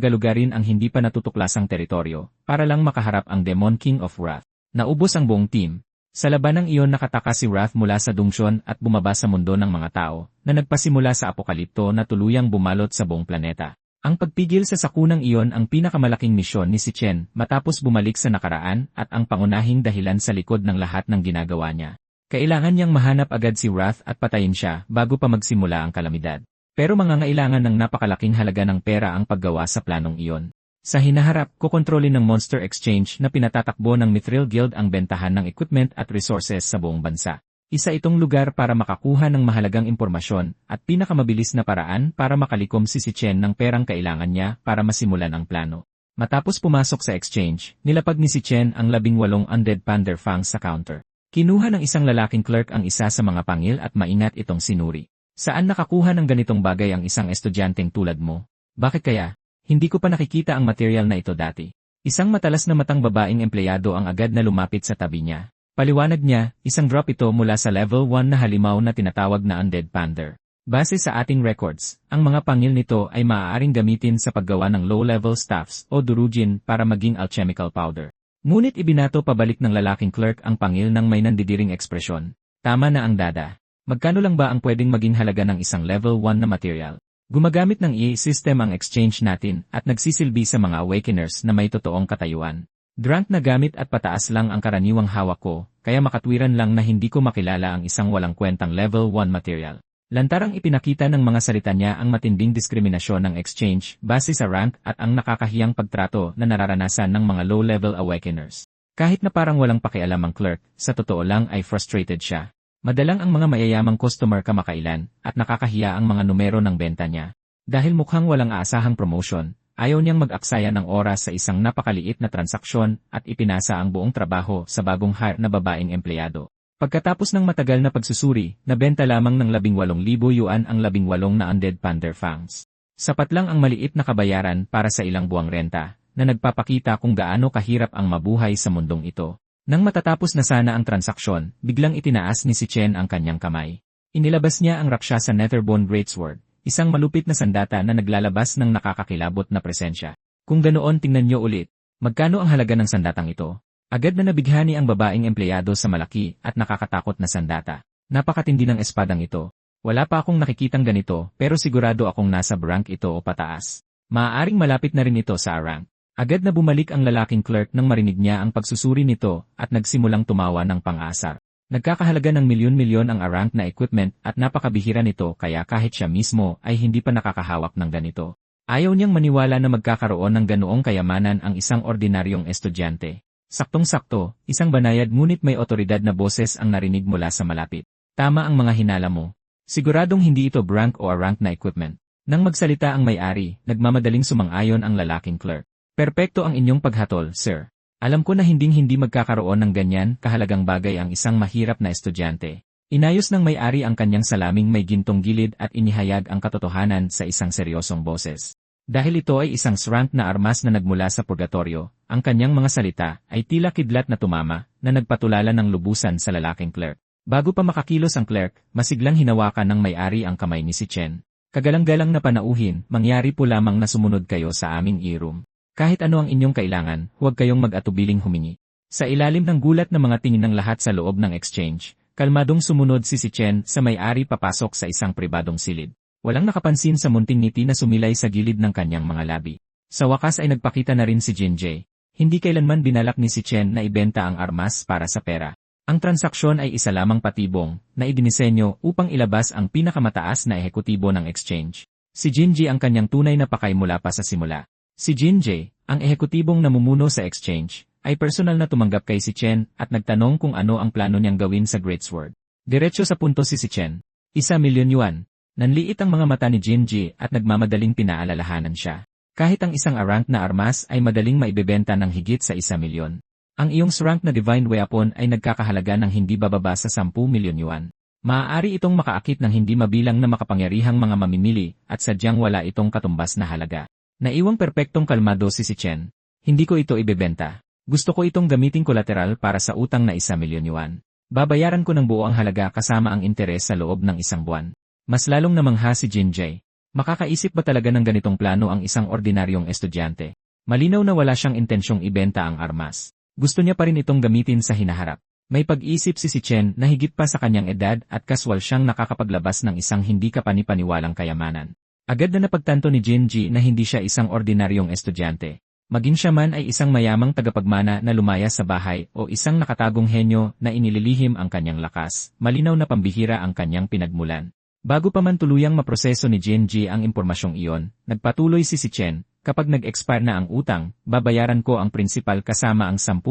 Speaker 1: galugarin ang hindi pa natutuklasang teritoryo, para lang makaharap ang Demon King of Wrath. Naubos ang buong team. Sa labanang iyon nakatakas si Wrath mula sa dungeon at bumaba sa mundo ng mga tao, na nagpasimula sa apokalipto na tuluyang bumalot sa buong planeta. Ang pagpigil sa sakunang iyon ang pinakamalaking misyon ni si Chen matapos bumalik sa nakaraan at ang pangunahing dahilan sa likod ng lahat ng ginagawa niya. Kailangan niyang mahanap agad si Wrath at patayin siya bago pa magsimula ang kalamidad. Pero mangangailangan ng napakalaking halaga ng pera ang paggawa sa planong iyon. Sa hinaharap, kukontrolin ng Monster Exchange na pinatatakbo ng Mithril Guild ang bentahan ng equipment at resources sa buong bansa. Isa itong lugar para makakuha ng mahalagang impormasyon at pinakamabilis na paraan para makalikom si Chen ng perang kailangan niya para masimulan ang plano. Matapos pumasok sa exchange, nilapag ni si Chen ang 18 undead Panther Fangs sa counter. Kinuha ng isang lalaking clerk ang isa sa mga pangil at maingat itong sinuri. Saan nakakuha ng ganitong bagay ang isang estudyanteng tulad mo? Bakit kaya? Hindi ko pa nakikita ang material na ito dati. Isang matalas na matang babaeng empleyado ang agad na lumapit sa tabi niya. Paliwanag niya, isang drop ito mula sa level 1 na halimaw na tinatawag na Undead Panther. Base sa ating records, ang mga pangil nito ay maaaring gamitin sa paggawa ng low-level staffs o durugin para maging alchemical powder. Ngunit ibinato pabalik ng lalaking clerk ang pangil ng may nandidiring ekspresyon. Tama na ang dada. Magkano lang ba ang pwedeng maging halaga ng isang level 1 na material? Gumagamit ng EA system ang exchange natin at nagsisilbi sa mga awakeners na may totoong katayuan. Drunk na gamit at pataas lang ang karaniwang hawak ko, kaya makatwiran lang na hindi ko makilala ang isang walang kwentang level 1 material. Lantarang ipinakita ng mga salita niya ang matinding diskriminasyon ng exchange base sa rank at ang nakakahiyang pagtrato na nararanasan ng mga low-level awakeners. Kahit na parang walang pakialam ang clerk, sa totoo lang ay frustrated siya. Madalang ang mga mayayamang customer kamakailan at nakakahiya ang mga numero ng benta niya. Dahil mukhang walang aasahang promotion, ayaw niyang mag-aksaya ng oras sa isang napakaliit na transaksyon at ipinasa ang buong trabaho sa bagong hire na babaeng empleyado. Pagkatapos ng matagal na pagsusuri, nabenta lamang ng 18,000 yuan ang 18 na Undead Panther Fangs. Sapat lang ang maliit na kabayaran para sa ilang buwang renta, na nagpapakita kung gaano kahirap ang mabuhay sa mundong ito. Nang matatapos na sana ang transaksyon, biglang itinaas ni si Chen ang kanyang kamay. Inilabas niya ang Rakshasa Netherbone Greatsword, isang malupit na sandata na naglalabas ng nakakakilabot na presensya. Kung ganoon tingnan niyo ulit, magkano ang halaga ng sandatang ito? Agad na nabighani ang babaeng empleyado sa malaki at nakakatakot na sandata. Napakatindi ng espadang ito. Wala pa akong nakikitang ganito pero sigurado akong nasa rank ito o pataas. Maaaring malapit na rin ito sa rank. Agad na bumalik ang lalaking clerk nang marinig niya ang pagsusuri nito at nagsimulang tumawa ng pang-asar. Nagkakahalaga ng milyon-milyon ang rank na equipment at napakabihira nito kaya kahit siya mismo ay hindi pa nakakahawak ng ganito. Ayaw niyang maniwala na magkakaroon ng ganoong kayamanan ang isang ordinaryong estudyante. Saktong-sakto, isang banayad ngunit may otoridad na boses ang narinig mula sa malapit. Tama ang mga hinala mo. Siguradong hindi ito rank o rank na equipment. Nang magsalita ang may-ari, nagmamadaling sumang-ayon ang lalaking clerk. Perpekto ang inyong paghatol, sir. Alam ko na hinding-hindi magkakaroon ng ganyan kahalagang bagay ang isang mahirap na estudyante. Inayos ng may-ari ang kanyang salaming may gintong gilid at inihayag ang katotohanan sa isang seryosong boses. Dahil ito ay isang rank na armas na nagmula sa purgatorio, ang kanyang mga salita ay tila kidlat na tumama na nagpatulala ng lubusan sa lalaking clerk. Bago pa makakilos ang clerk, masiglang hinawakan ng may-ari ang kamay ni si Chen. Kagalang-galang na panauhin, mangyari po lamang na sumunod kayo sa aming e-room. Kahit ano ang inyong kailangan, huwag kayong mag-atubiling humingi. Sa ilalim ng gulat ng mga tingin ng lahat sa loob ng exchange, kalmadong sumunod si Chen sa may-ari papasok sa isang pribadong silid. Walang nakapansin sa munting ngiti na sumilay sa gilid ng kanyang mga labi. Sa wakas ay nagpakita na rin si Jinjae. Hindi kailanman binalak ni si Chen na ibenta ang armas para sa pera. Ang transaksyon ay isa lamang patibong na idinisenyo upang ilabas ang pinakamataas na ehekutibo ng exchange. Si Jinjae ang kanyang tunay na pakay mula pa sa simula. Si Jinjae, ang ehekutibong namumuno sa exchange, ay personal na tumanggap kay si Chen at nagtanong kung ano ang plano niyang gawin sa Greatsword. Diretso sa punto si Chen. 1 milyon yuan. Nanliit ang mga mata ni Jinjae at nagmamadaling pinaalalahanan siya. Kahit ang isang rank na armas ay madaling maibebenta ng higit sa 1 milyon. Ang iyong rank na divine weapon ay nagkakahalaga ng hindi bababa sa 10 milyon yuan. Maaari itong makaakit ng hindi mabilang na makapangyarihang mga mamimili at sadyang wala itong katumbas na halaga. Naiwang perpektong kalmado si Chen. Hindi ko ito ibebenta. Gusto ko itong gamitin kolateral para sa utang na 1 milyon yuan. Babayaran ko ng buo ang halaga kasama ang interes sa loob ng 1 buwan. Mas lalong namangha si Jinjay. Makakaisip ba talaga ng ganitong plano ang isang ordinaryong estudyante? Malinaw na wala siyang intensyong ibenta ang armas. Gusto niya pa rin itong gamitin sa hinaharap. May pag-isip si Chen na higit pa sa kanyang edad at kaswal siyang nakakapaglabas ng isang hindi kapanipaniwalang kayamanan. Agad na napagtanto ni Jinji na hindi siya isang ordinaryong estudyante. Maging siya man ay isang mayamang tagapagmana na lumaya sa bahay o isang nakatagong henyo na inililihim ang kanyang lakas, malinaw na pambihira ang kanyang pinagmulan. Bago pa man tuluyang maproseso ni Jinji ang impormasyong iyon, nagpatuloy si Chen, kapag nag-expire na ang utang, babayaran ko ang prinsipal kasama ang 10%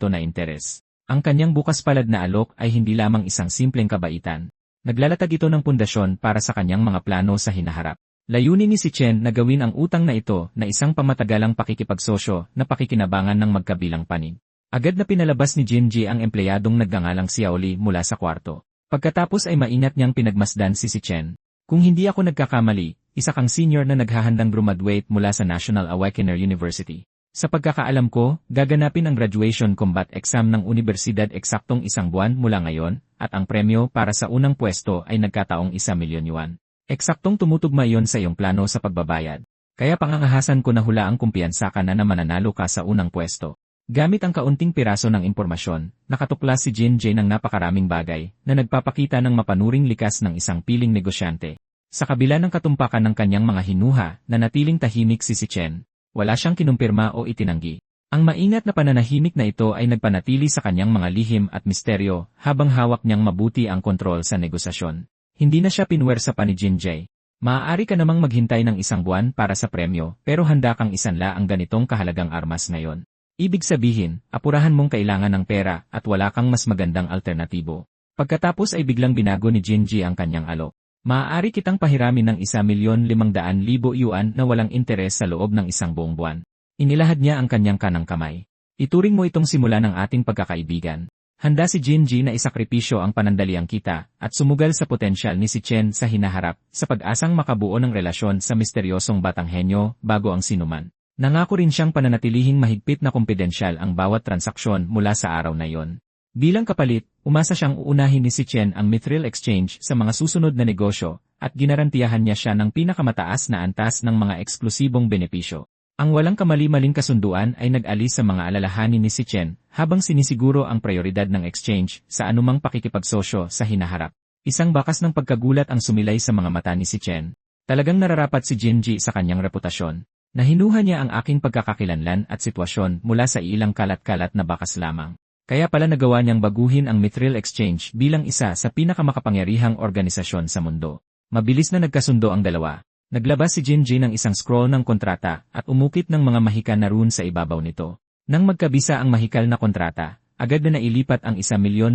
Speaker 1: na interes. Ang kanyang bukas palad na alok ay hindi lamang isang simpleng kabaitan. Naglalatag ito ng pundasyon para sa kanyang mga plano sa hinaharap. Layunin ni Chen na gawin ang utang na ito na isang pamatagalang pakikipagsosyo na pakikinabangan ng magkabilang panig. Agad na pinalabas ni Jinji ang empleyadong nagngangalang Xiaoli mula sa kwarto. Pagkatapos ay maingat niyang pinagmasdan si Chen. Kung hindi ako nagkakamali, isa kang senior na naghahandang graduate mula sa National Awakener University. Sa pagkakaalam ko, gaganapin ang graduation combat exam ng universidad eksaktong 1 buwan mula ngayon, at ang premyo para sa unang pwesto ay nagkataong 1 milyon yuan. Eksaktong tumutugma iyon sa iyong plano sa pagbabayad. Kaya pangangahasan ko na hula ang kumpiyansa ka na mananalo ka sa unang pwesto. Gamit ang kaunting piraso ng impormasyon, nakatuklas si Jinjay ng napakaraming bagay na nagpapakita ng mapanuring likas ng isang piling negosyante. Sa kabila ng katumpakan ng kanyang mga hinuha na natiling tahimik si Chen, wala siyang kinumpirma o itinanggi. Ang maingat na pananahimik na ito ay nagpanatili sa kanyang mga lihim at misteryo habang hawak niyang mabuti ang kontrol sa negosasyon. Hindi na siya pinwersa pa ni Jinjay. Maaari ka namang maghintay ng 1 buwan para sa premyo pero handa kang isanla ang ganitong kahalagang armas ngayon. Ibig sabihin, apurahan mong kailangan ng pera at wala kang mas magandang alternatibo. Pagkatapos ay biglang binago ni Jinji ang kanyang alok. Maaari kitang pahiramin ng 1,500,000 yuan na walang interes sa loob ng 1 buong buwan. Inilahad niya ang kanyang kanang kamay. Ituring mo itong simula ng ating pagkakaibigan. Handa si Jinji na isakripisyo ang panandaliang kita at sumugal sa potensyal ni Chen sa hinaharap sa pag-asang makabuo ng relasyon sa misteryosong batang henyo bago ang sinuman. Nangako rin siyang pananatilihing mahigpit na kumpidensyal ang bawat transaksyon mula sa araw na iyon. Bilang kapalit, umasa siyang uunahin ni Chen ang Mithril Exchange sa mga susunod na negosyo at ginarantiyahan niya siya ng pinakamataas na antas ng mga eksklusibong benepisyo. Ang walang kamali-maling kasunduan ay nag-alis sa mga alalahanin ni Chen habang sinisiguro ang prioridad ng exchange sa anumang pakikipagsosyo sa hinaharap. Isang bakas ng pagkagulat ang sumilay sa mga mata ni Chen. Talagang nararapat si Jinji sa kanyang reputasyon. Nahinuha niya ang aking pagkakakilanlan at sitwasyon mula sa ilang kalat-kalat na bakas lamang. Kaya pala nagawa niyang baguhin ang Mithril Exchange bilang isa sa pinakamakapangyarihang organisasyon sa mundo. Mabilis na nagkasundo ang dalawa. Naglabas si Jinji ng isang scroll ng kontrata at umukit ng mga mahikal na rune sa ibabaw nito. Nang magkabisa ang mahikal na kontrata, agad na nailipat ang 1,500,000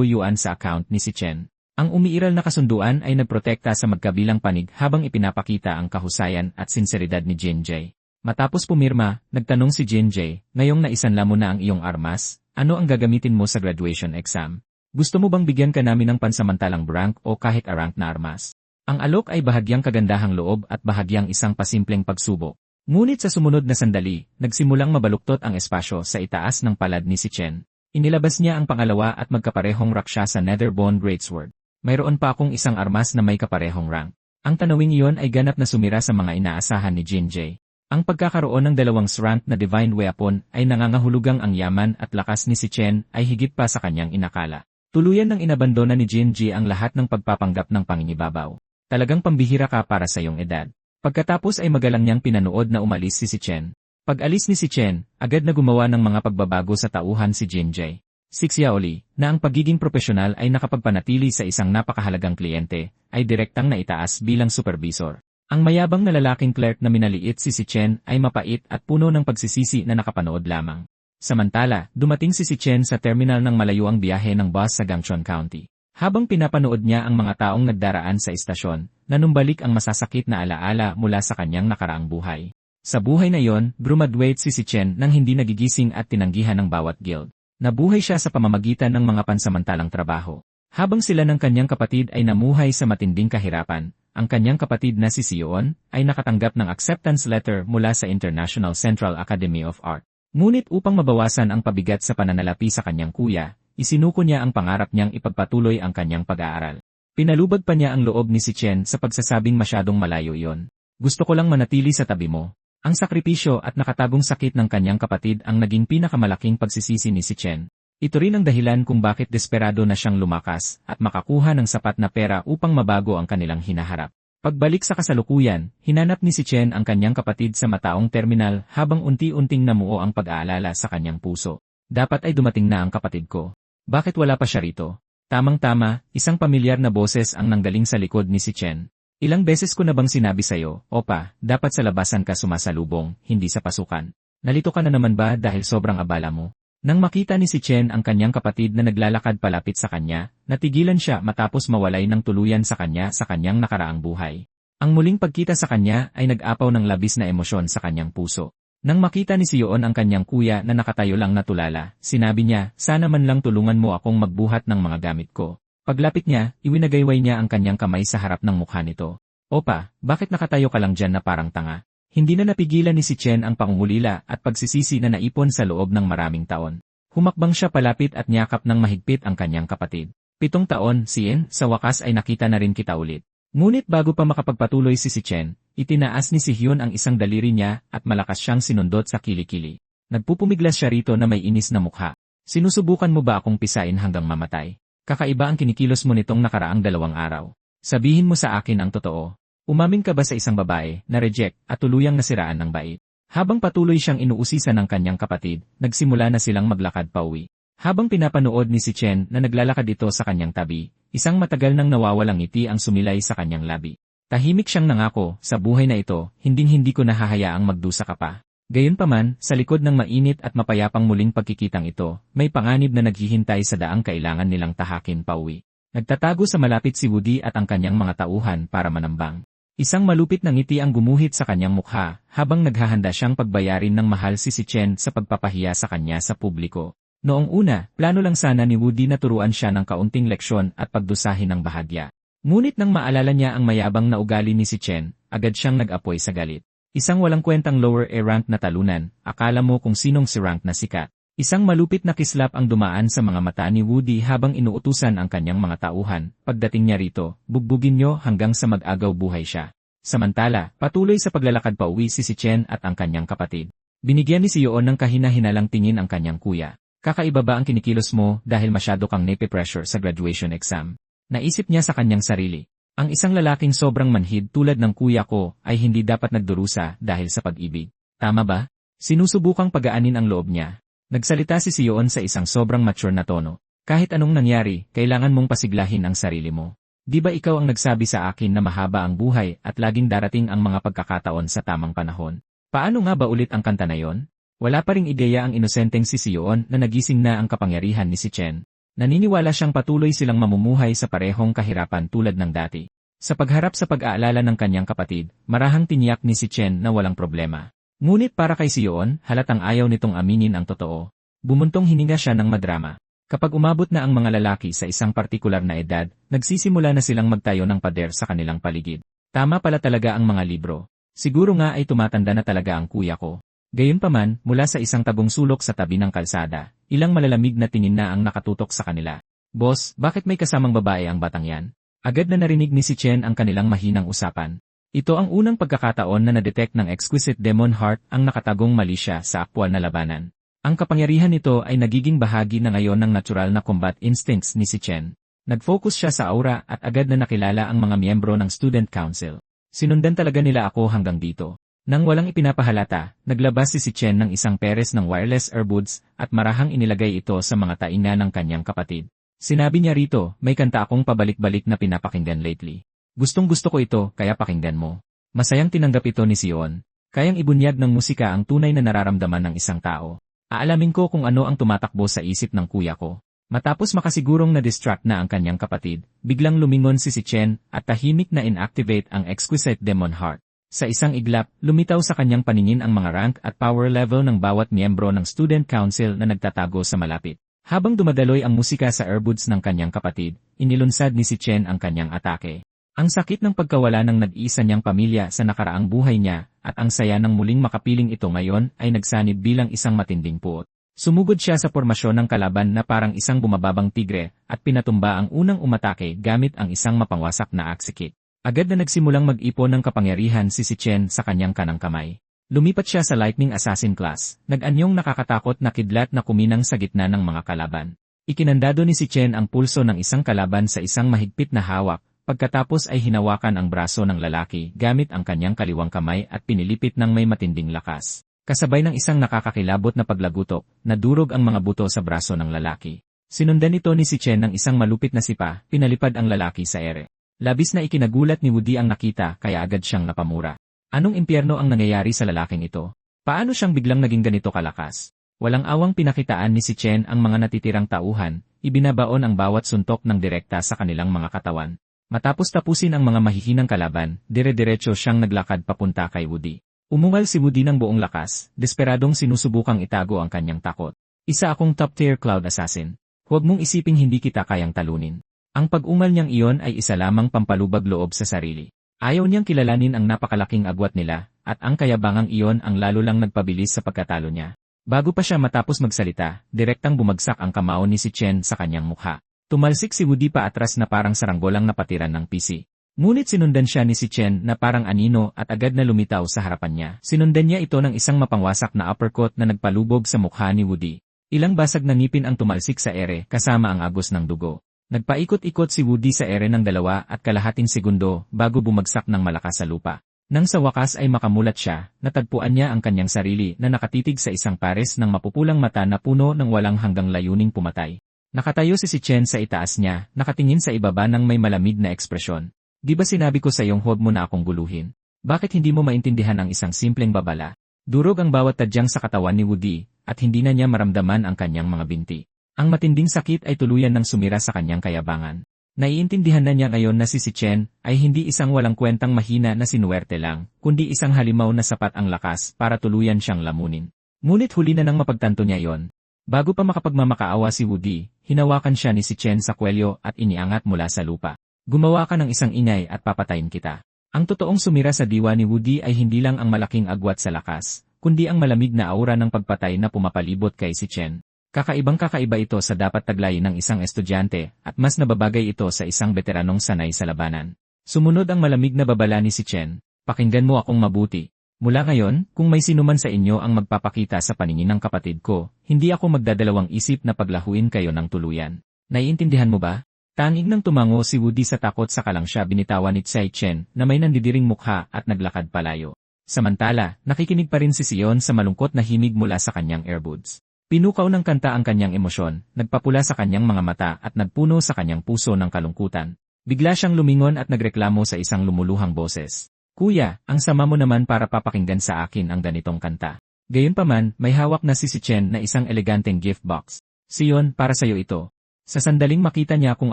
Speaker 1: yuan sa account ni Chen. Ang umiiral na kasunduan ay nagprotekta sa magkabilang panig habang ipinapakita ang kahusayan at sinseridad ni Jinjay. Matapos pumirma, nagtanong si Jinjay, ngayong naisanla mo na ang iyong armas, ano ang gagamitin mo sa graduation exam? Gusto mo bang bigyan ka namin ng pansamantalang rank o kahit rank na armas? Ang alok ay bahagyang kagandahang loob at bahagyang isang pasimpleng pagsubok. Ngunit sa sumunod na sandali, nagsimulang mabaluktot ang espasyo sa itaas ng palad ni Chen. Inilabas niya ang pangalawa at magkaparehong raksha sa Netherbone Greatsword. Mayroon pa akong isang armas na may kaparehong rank. Ang tanawing iyon ay ganap na sumira sa mga inaasahan ni Jinjay. Ang pagkakaroon ng 2 rank na divine weapon ay nangangahulugang ang yaman at lakas ni Chen ay higit pa sa kanyang inakala. Tuluyan ng inabandona ni Jinji ang lahat ng pagpapanggap ng panginibabaw. Talagang pambihira ka para sa iyong edad. Pagkatapos ay magalang niyang pinanood na umalis si Chen. Pag-alis ni Chen, agad na gumawa ng mga pagbabago sa tauhan si Jinjay. Si Xiaoli, na ang pagiging propesyonal ay nakapagpanatili sa isang napakahalagang kliyente, ay direktang naitaas bilang supervisor. Ang mayabang na lalaking clerk na minaliit si Chen ay mapait at puno ng pagsisisi na nakapanood lamang. Samantala, dumating si Chen sa terminal ng malayuang biyahe ng bus sa Gangchon County. Habang pinapanood niya ang mga taong nagdaraan sa istasyon, nanumbalik ang masasakit na alaala mula sa kanyang nakaraang buhay. Sa buhay na yon, graduate si Chen nang hindi nagigising at tinanggihan ng bawat guild. Nabuhay siya sa pamamagitan ng mga pansamantalang trabaho. Habang sila ng kanyang kapatid ay namuhay sa matinding kahirapan, ang kanyang kapatid na si Sion ay nakatanggap ng acceptance letter mula sa International Central Academy of Art. Ngunit upang mabawasan ang pabigat sa pananalapi sa kanyang kuya, isinuko niya ang pangarap niyang ipagpatuloy ang kanyang pag-aaral. Pinalubag pa niya ang loob ni si Chen sa pagsasabing masyadong malayo iyon. Gusto ko lang manatili sa tabi mo. Ang sakripisyo at nakatagong sakit ng kanyang kapatid ang naging pinakamalaking pagsisisi ni si Chen. Ito rin ang dahilan kung bakit desperado na siyang lumakas at makakuha ng sapat na pera upang mabago ang kanilang hinaharap. Pagbalik sa kasalukuyan, hinanap ni si Chen ang kanyang kapatid sa mataong terminal habang unti-unting namuo ang pag-aalala sa kanyang puso. Dapat ay dumating na ang kapatid ko. Bakit wala pa siya rito? Tamang-tama, isang pamilyar na boses ang nanggaling sa likod ni si Chen. Ilang beses ko na bang sinabi sa'yo, Opa, dapat sa labasan ka sumasalubong, hindi sa pasukan. Nalito ka na naman ba dahil sobrang abala mo? Nang makita ni si Chen ang kanyang kapatid na naglalakad palapit sa kanya, natigilan siya matapos mawalay ng tuluyan sa kanyang nakaraang buhay. Ang muling pagkita sa kanya ay nag-apaw ng labis na emosyon sa kanyang puso. Nang makita ni Sion ang kanyang kuya na nakatayo lang na tulala, sinabi niya, sana man lang tulungan mo akong magbuhat ng mga gamit ko. Paglapit niya, iwinagayway niya ang kanyang kamay sa harap ng mukha nito. Opa, bakit nakatayo ka lang dyan na parang tanga? Hindi na napigilan ni si Chen ang pangungulila at pagsisisi na naipon sa loob ng maraming taon. Humakbang siya palapit at niyakap ng mahigpit ang kanyang kapatid. 7 taon, Sien, sa wakas ay nakita na rin kita ulit. Ngunit bago pa makapagpatuloy si Chen, itinaas ni si Hyun ang isang daliri niya at malakas siyang sinundot sa kilikili. Nagpupumiglas siya rito na may inis na mukha. Sinusubukan mo ba akong pisain hanggang mamatay? Kakaiba ang kinikilos mo nitong nakaraang 2 araw. Sabihin mo sa akin ang totoo. Umamin ka ba sa isang babae na reject at tuluyang nasiraan ng bait? Habang patuloy siyang inuusisan ng kanyang kapatid, nagsimula na silang maglakad pauwi. Habang pinapanood ni si Chen na naglalakad ito sa kanyang tabi, isang matagal nang nawawalang ngiti ang sumilay sa kanyang labi. Tahimik siyang nangako, sa buhay na ito, hinding-hindi ko nahahayaang magdusa ka pa. Gayunpaman, sa likod ng mainit at mapayapang muling pagkikitang ito, may panganib na naghihintay sa daang kailangan nilang tahakin pauwi. Nagtatago sa malapit si Woody at ang kanyang mga tauhan para manambang. Isang malupit na ngiti ang gumuhit sa kanyang mukha habang naghahanda siyang pagbayarin ng mahal si Chen sa pagpapahiya sa kanya sa publiko. Noong una, plano lang sana ni Woody na turuan siya ng kaunting leksyon at pagdusahin ng bahagya. Ngunit nang maalala niya ang mayabang na ugali ni si Chen, agad siyang nag-apoy sa galit. Isang walang kwentang lower A-rank na talunan, akala mo kung sinong si rank na sikat. Isang malupit na kislap ang dumaan sa mga mata ni Woody habang inuutusan ang kanyang mga tauhan. Pagdating niya rito, bugbugin niyo hanggang sa mag-agaw buhay siya. Samantala, patuloy sa paglalakad pauwi si Chen at ang kanyang kapatid. Binigyan ni Sion ng kahina-hinalang tingin ang kanyang kuya. Kakaiba ba ang kinikilos mo dahil masyado kang nape-pressure sa graduation exam? Naisip niya sa kanyang sarili. Ang isang lalaking sobrang manhid tulad ng kuya ko ay hindi dapat nagdurusa dahil sa pag-ibig. Tama ba? Sinusubukang pagaanin ang loob niya. Nagsalita si Sion sa isang sobrang mature na tono. Kahit anong nangyari, kailangan mong pasiglahin ang sarili mo. Di ba ikaw ang nagsabi sa akin na mahaba ang buhay at laging darating ang mga pagkakataon sa tamang panahon? Paano nga ba ulit ang kanta na yon? Wala pa ring ideya ang inosenteng si Sion na nagising na ang kapangyarihan ni si Chen. Naniniwala siyang patuloy silang mamumuhay sa parehong kahirapan tulad ng dati. Sa pagharap sa pag-aalala ng kanyang kapatid, marahang tiniyak ni si Chen na walang problema. Ngunit para kay Sion, halatang ayaw nitong aminin ang totoo. Bumuntong hininga siya ng madrama. Kapag umabot na ang mga lalaki sa isang partikular na edad, nagsisimula na silang magtayo ng pader sa kanilang paligid. Tama pala talaga ang mga libro. Siguro nga ay tumatanda na talaga ang kuya ko. Gayunpaman, mula sa isang tabong sulok sa tabi ng kalsada, ilang malalamig na tingin na ang nakatutok sa kanila. Boss, bakit may kasamang babae ang batang yan? Agad na narinig ni si Chen ang kanilang mahinang usapan. Ito ang unang pagkakataon na na-detect ng exquisite demon heart ang nakatagong mali siya sa aktwal na labanan. Ang kapangyarihan nito ay nagiging bahagi na ngayon ng natural na combat instincts ni si Chen. Nag-focus siya sa aura at agad na nakilala ang mga miyembro ng student council. Sinundan talaga nila ako hanggang dito. Nang walang ipinapahalata, naglabas si Chen ng isang peres ng wireless earbuds at marahang inilagay ito sa mga tainga ng kanyang kapatid. Sinabi niya rito, may kanta akong pabalik-balik na pinapakinggan lately. Gustong-gusto ko ito, kaya pakinggan mo. Masayang tinanggap ito ni Sion. Kayang ibunyag ng musika ang tunay na nararamdaman ng isang tao. Aalamin ko kung ano ang tumatakbo sa isip ng kuya ko. Matapos makasigurong na-distract na ang kanyang kapatid, biglang lumingon si Chen at tahimik na inactivate ang exquisite demon heart. Sa isang iglap, lumitaw sa kanyang paningin ang mga rank at power level ng bawat miyembro ng student council na nagtatago sa malapit. Habang dumadaloy ang musika sa earbuds ng kanyang kapatid, inilunsad ni si Chen ang kanyang atake. Ang sakit ng pagkawala ng nag-iisa niyang pamilya sa nakaraang buhay niya, at ang saya ng muling makapiling ito ngayon ay nagsanib bilang isang matinding puot. Sumugod siya sa pormasyon ng kalaban na parang isang bumababang tigre, at pinatumba ang unang umatake gamit ang isang mapangwasak na aksikit. Agad na nagsimulang mag-ipon ng kapangyarihan si Chen sa kanyang kanang kamay. Lumipat siya sa Lightning Assassin class, nag-anyong nakakatakot na kidlat na kuminang sa gitna ng mga kalaban. Ikinandado ni si Chen ang pulso ng isang kalaban sa isang mahigpit na hawak, pagkatapos ay hinawakan ang braso ng lalaki gamit ang kanyang kaliwang kamay at pinilipit ng may matinding lakas. Kasabay ng isang nakakakilabot na paglagutok, nadurog ang mga buto sa braso ng lalaki. Sinundan ito ni si Chen ng isang malupit na sipa, pinalipad ang lalaki sa ere. Labis na ikinagulat ni Woody ang nakita kaya agad siyang napamura. Anong impyerno ang nangyayari sa lalaking ito? Paano siyang biglang naging ganito kalakas? Walang awang pinakitaan ni si Chen ang mga natitirang tauhan, ibinabaon ang bawat suntok ng direkta sa kanilang mga katawan. Matapos tapusin ang mga mahihinang kalaban, dire-diretso siyang naglakad papunta kay Woody. Umungal si Woody ng buong lakas, desperadong sinusubukang itago ang kanyang takot. Isa akong top-tier cloud assassin. Huwag mong isiping hindi kita kayang talunin. Ang pag-ungal niyang iyon ay isa lamang pampalubag loob sa sarili. Ayaw niyang kilalanin ang napakalaking agwat nila, at ang kayabangang iyon ang lalo lang nagpabilis sa pagkatalo niya. Bago pa siya matapos magsalita, direktang bumagsak ang kamao ni si Chen sa kanyang mukha. Tumalsik si Woody pa atras na parang saranggolang napatiran ng PC. Ngunit sinundan siya ni si Chen na parang anino at agad na lumitaw sa harapan niya. Sinundan niya ito ng isang mapangwasak na uppercut na nagpalubog sa mukha ni Woody. Ilang basag na ngipin ang tumalsik sa ere kasama ang agos ng dugo. Nagpaikot-ikot si Woody sa ere ng 2.5 segundo bago bumagsak ng malakas sa lupa. Nang sa wakas ay makamulat siya, natagpuan niya ang kanyang sarili na nakatitig sa isang pares ng mapupulang mata na puno ng walang hanggang layuning pumatay. Nakatayo si Chen sa itaas niya, nakatingin sa ibaba ng may malamig na ekspresyon. Di ba sinabi ko sa iyong huwag mo na akong guluhin? Bakit hindi mo maintindihan ang isang simpleng babala? Durog ang bawat tadyang sa katawan ni Woody, at hindi na niya maramdaman ang kanyang mga binti. Ang matinding sakit ay tuluyan ng sumira sa kanyang kayabangan. Naiintindihan na niya ngayon na si Chen ay hindi isang walang kwentang mahina na sinuwerte lang, kundi isang halimaw na sapat ang lakas para tuluyan siyang lamunin. Ngunit huli na nang mapagtanto niya yon. Bago pa makapagmamakaawa si Woody, hinawakan siya ni si Chen sa kwelyo at iniangat mula sa lupa. Gumawa ka ng isang ingay at papatayin kita. Ang totoong sumira sa diwa ni Woody ay hindi lang ang malaking agwat sa lakas, kundi ang malamig na aura ng pagpatay na pumapalibot kay si Chen. Kakaibang-kakaiba ito sa dapat taglayin ng isang estudyante, at mas nababagay ito sa isang veteranong sanay sa labanan. Sumunod ang malamig na babala ni si Chen, pakinggan mo akong mabuti. Mula ngayon, kung may sinuman sa inyo ang magpapakita sa paningin ng kapatid ko, hindi ako magdadalawang isip na paglahuin kayo ng tuluyan. Naiintindihan mo ba? Tanging nang tumango si Woody sa takot saka lang siya binitawan ni Tsai Chen na may nandidiring mukha at naglakad palayo. Samantala, nakikinig pa rin si Sion sa malungkot na himig mula sa kanyang earbuds. Pinukaw ng kanta ang kanyang emosyon, nagpapula sa kanyang mga mata at nagpuno sa kanyang puso ng kalungkutan. Bigla siyang lumingon at nagreklamo sa isang lumuluhang boses. Kuya, ang sama mo naman para papakinggan sa akin ang ganitong kanta. Gayunpaman, may hawak na si Chen na isang eleganteng gift box. Sion, para sa'yo ito. Sa sandaling makita niya kung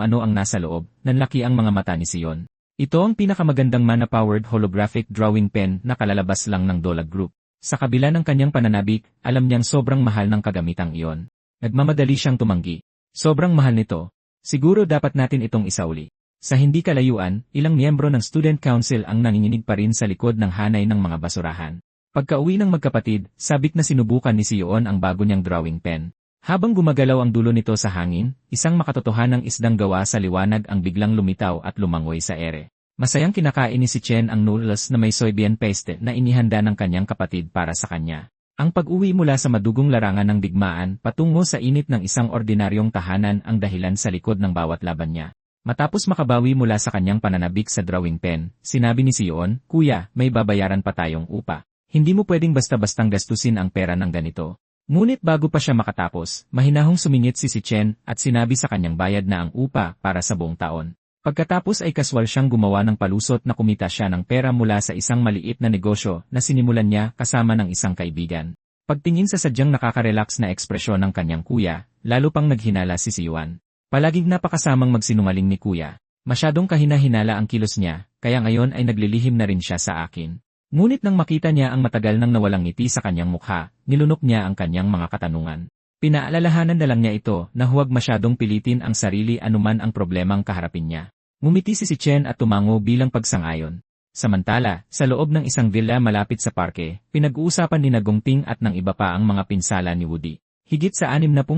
Speaker 1: ano ang nasa loob, nanlaki ang mga mata ni Sion. Ito ang pinakamagandang mana-powered holographic drawing pen na kalalabas lang ng Dolag Group. Sa kabila ng kanyang pananabik, alam niyang sobrang mahal ng kagamitang iyon. Nagmamadali siyang tumanggi. Sobrang mahal nito. Siguro dapat natin itong isauli. Sa hindi kalayuan, ilang miyembro ng student council ang nanginginig pa rin sa likod ng hanay ng mga basurahan. Pagka-uwi ng magkapatid, sabik na sinubukan ni Sion ang bago niyang drawing pen. Habang gumagalaw ang dulo nito sa hangin, isang makatotohanang isdang gawa sa liwanag ang biglang lumitaw at lumangoy sa ere. Masayang kinakain ni si Chen ang noodles na may soybean paste na inihanda ng kanyang kapatid para sa kanya. Ang pag-uwi mula sa madugong larangan ng digmaan patungo sa init ng isang ordinaryong tahanan ang dahilan sa likod ng bawat laban niya. Matapos makabawi mula sa kanyang pananabik sa drawing pen, sinabi ni Sion, Kuya, may babayaran pa tayong upa. Hindi mo pwedeng basta-bastang gastusin ang pera ng ganito. Ngunit bago pa siya makatapos, mahinahong sumingit si Chen at sinabi sa kanyang bayad na ang upa para sa buong taon. Pagkatapos ay kaswal siyang gumawa ng palusot na kumita siya ng pera mula sa isang maliit na negosyo na sinimulan niya kasama ng isang kaibigan. Pagtingin sa sadyang nakaka-relax na ekspresyon ng kanyang kuya, lalo pang naghinala si Sion. Palaging napakasamang magsinungaling ni kuya. Masyadong kahina-hinala ang kilos niya, kaya ngayon ay naglilihim na rin siya sa akin. Ngunit nang makita niya ang matagal nang nawalang ngiti sa kanyang mukha, nilunok niya ang kanyang mga katanungan. Pinaalalahanan na lang niya ito na huwag masyadong pilitin ang sarili anuman ang problemang kaharapin niya. Ngumiti si Chen at tumango bilang pagsang-ayon. Samantala, sa loob ng isang villa malapit sa parke, pinag-uusapan ni Gongting at ng iba pa ang mga pinsala ni Woody. Higit sa 60%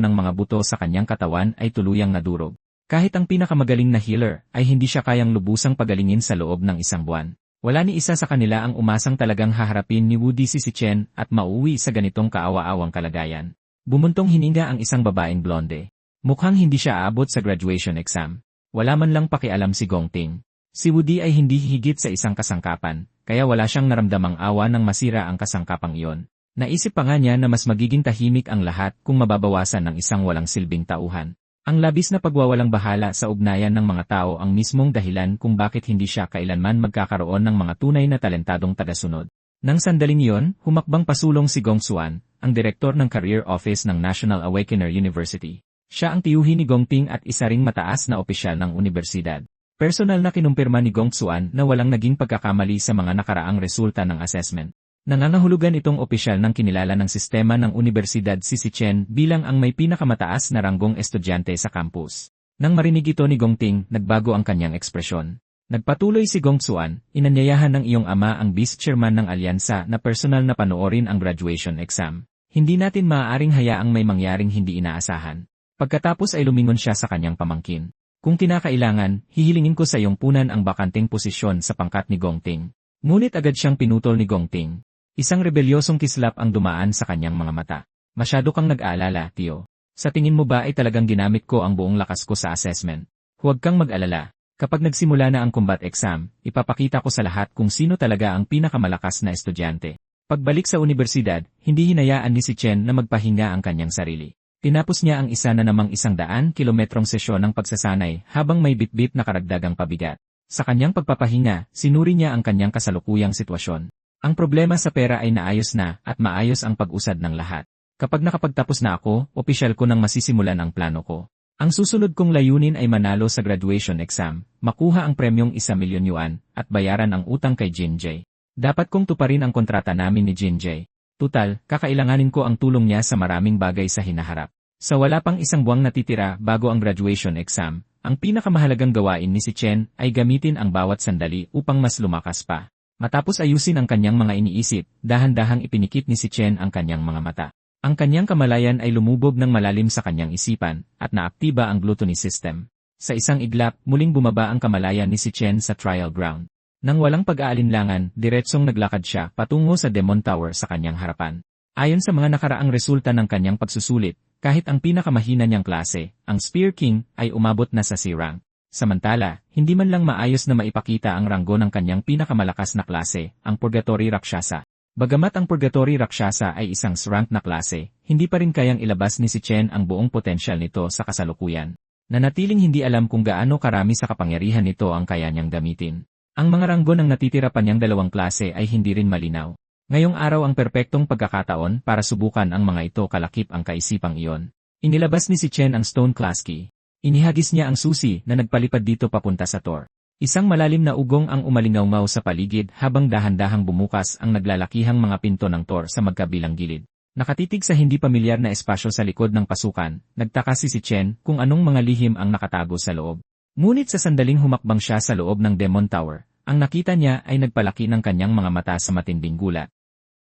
Speaker 1: ng mga buto sa kanyang katawan ay tuluyang nadurog. Kahit ang pinakamagaling na healer ay hindi siya kayang lubusang pagalingin sa loob ng isang buwan. Wala ni isa sa kanila ang umasang talagang haharapin ni Woody si Chen at mauwi sa ganitong kaawa-awang kalagayan. Bumuntong hininga ang isang babaeng blonde. Mukhang hindi siya aabot sa graduation exam. Wala man lang pakialam si Gongting. Si Woody ay hindi higit sa isang kasangkapan, kaya wala siyang naramdamang awa nang masira ang kasangkapang iyon. Naisip pa nga niya na mas magiging tahimik ang lahat kung mababawasan ng isang walang silbing tauhan. Ang labis na pagwawalang bahala sa ugnayan ng mga tao ang mismong dahilan kung bakit hindi siya kailanman magkakaroon ng mga tunay na talentadong tagasunod. Nang sandaling iyon, humakbang pasulong si Gong Xuan, ang direktor ng Career Office ng National Awakener University. Siya ang tiyuhin ni Gongting at isa ring mataas na opisyal ng universidad. Personal na kinumpirma ni Gong Xuan na walang naging pagkakamali sa mga nakaraang resulta ng assessment. Nangangahulugan itong opisyal ng kinilala ng sistema ng Universidad si Chen bilang ang may pinakamataas na ranggong estudyante sa campus. Nang marinig ito ni Gongting, nagbago ang kanyang ekspresyon. Nagpatuloy si Gong Xuan, inanyayahan ng iyong ama ang vice chairman ng alyansa na personal na panoorin ang graduation exam. Hindi natin maaaring hayaang may mangyaring hindi inaasahan. Pagkatapos ay lumingon siya sa kanyang pamangkin. Kung kinakailangan, hihilingin ko sa iyong punan ang bakanting posisyon sa pangkat ni Gongting. Ngunit agad siyang pinutol ni Gongting. Isang rebelyosong kislap ang dumaan sa kanyang mga mata. Masyado kang nag-aalala, Tio. Sa tingin mo ba ay talagang ginamit ko ang buong lakas ko sa assessment? Huwag kang mag-alala. Kapag nagsimula na ang combat exam, ipapakita ko sa lahat kung sino talaga ang pinakamalakas na estudyante. Pagbalik sa universidad, hindi hinayaan ni si Chen na magpahinga ang kanyang sarili. Tinapos niya ang isa na namang 100 kilometrong sesyon ng pagsasanay habang may bitbit na karagdagang pabigat. Sa kanyang pagpapahinga, sinuri niya ang kanyang kasalukuyang sitwasyon. Ang problema sa pera ay naayos na at maayos ang pag-usad ng lahat. Kapag nakapagtapos na ako, opisyal ko nang masisimulan ang plano ko. Ang susunod kong layunin ay manalo sa graduation exam, makuha ang premyong 1,000,000 yuan, at bayaran ang utang kay Jinjae. Dapat kong tuparin ang kontrata namin ni Jinjae. Tutal, kakailanganin ko ang tulong niya sa maraming bagay sa hinaharap. Sa wala pang isang buwang natitira bago ang graduation exam, ang pinakamahalagang gawain ni si Chen ay gamitin ang bawat sandali upang mas lumakas pa. Matapos ayusin ang kanyang mga iniisip, dahan-dahang ipinikit ni si Chen ang kanyang mga mata. Ang kanyang kamalayan ay lumubog ng malalim sa kanyang isipan, at naaktiba ang gluttony system. Sa isang iglap, muling bumaba ang kamalayan ni si Chen sa trial ground. Nang walang pag-aalinlangan, diretsong naglakad siya patungo sa Demon Tower sa kanyang harapan. Ayon sa mga nakaraang resulta ng kanyang pagsusulit, kahit ang pinakamahina niyang klase, ang Spear King, ay umabot na sa C rank. Samantala, hindi man lang maayos na maipakita ang ranggo ng kanyang pinakamalakas na klase, ang Purgatory Rakshasa. Bagamat ang Purgatory Rakshasa ay isang S-rank na klase, hindi pa rin kayang ilabas ni si Chen ang buong potensyal nito sa kasalukuyan. Nanatiling hindi alam kung gaano karami sa kapangyarihan nito ang kaya niyang gamitin. Ang mga ranggo ng natitira pa niyang dalawang klase ay hindi rin malinaw. Ngayong araw ang perpektong pagkakataon para subukan ang mga ito kalakip ang kaisipang iyon. Inilabas ni si Chen ang Stone Class Key. Inihagis niya ang susi na nagpalipad dito papunta sa Tor. Isang malalim na ugong ang umalingaw sa paligid habang dahan-dahang bumukas ang naglalakihang mga pinto ng Tor sa magkabilang gilid. Nakatitig sa hindi pamilyar na espasyo sa likod ng pasukan, nagtaka si Chen kung anong mga lihim ang nakatago sa loob. Ngunit sa sandaling humakbang siya sa loob ng Demon Tower, ang nakita niya ay nagpalaki ng kanyang mga mata sa matinding gulat.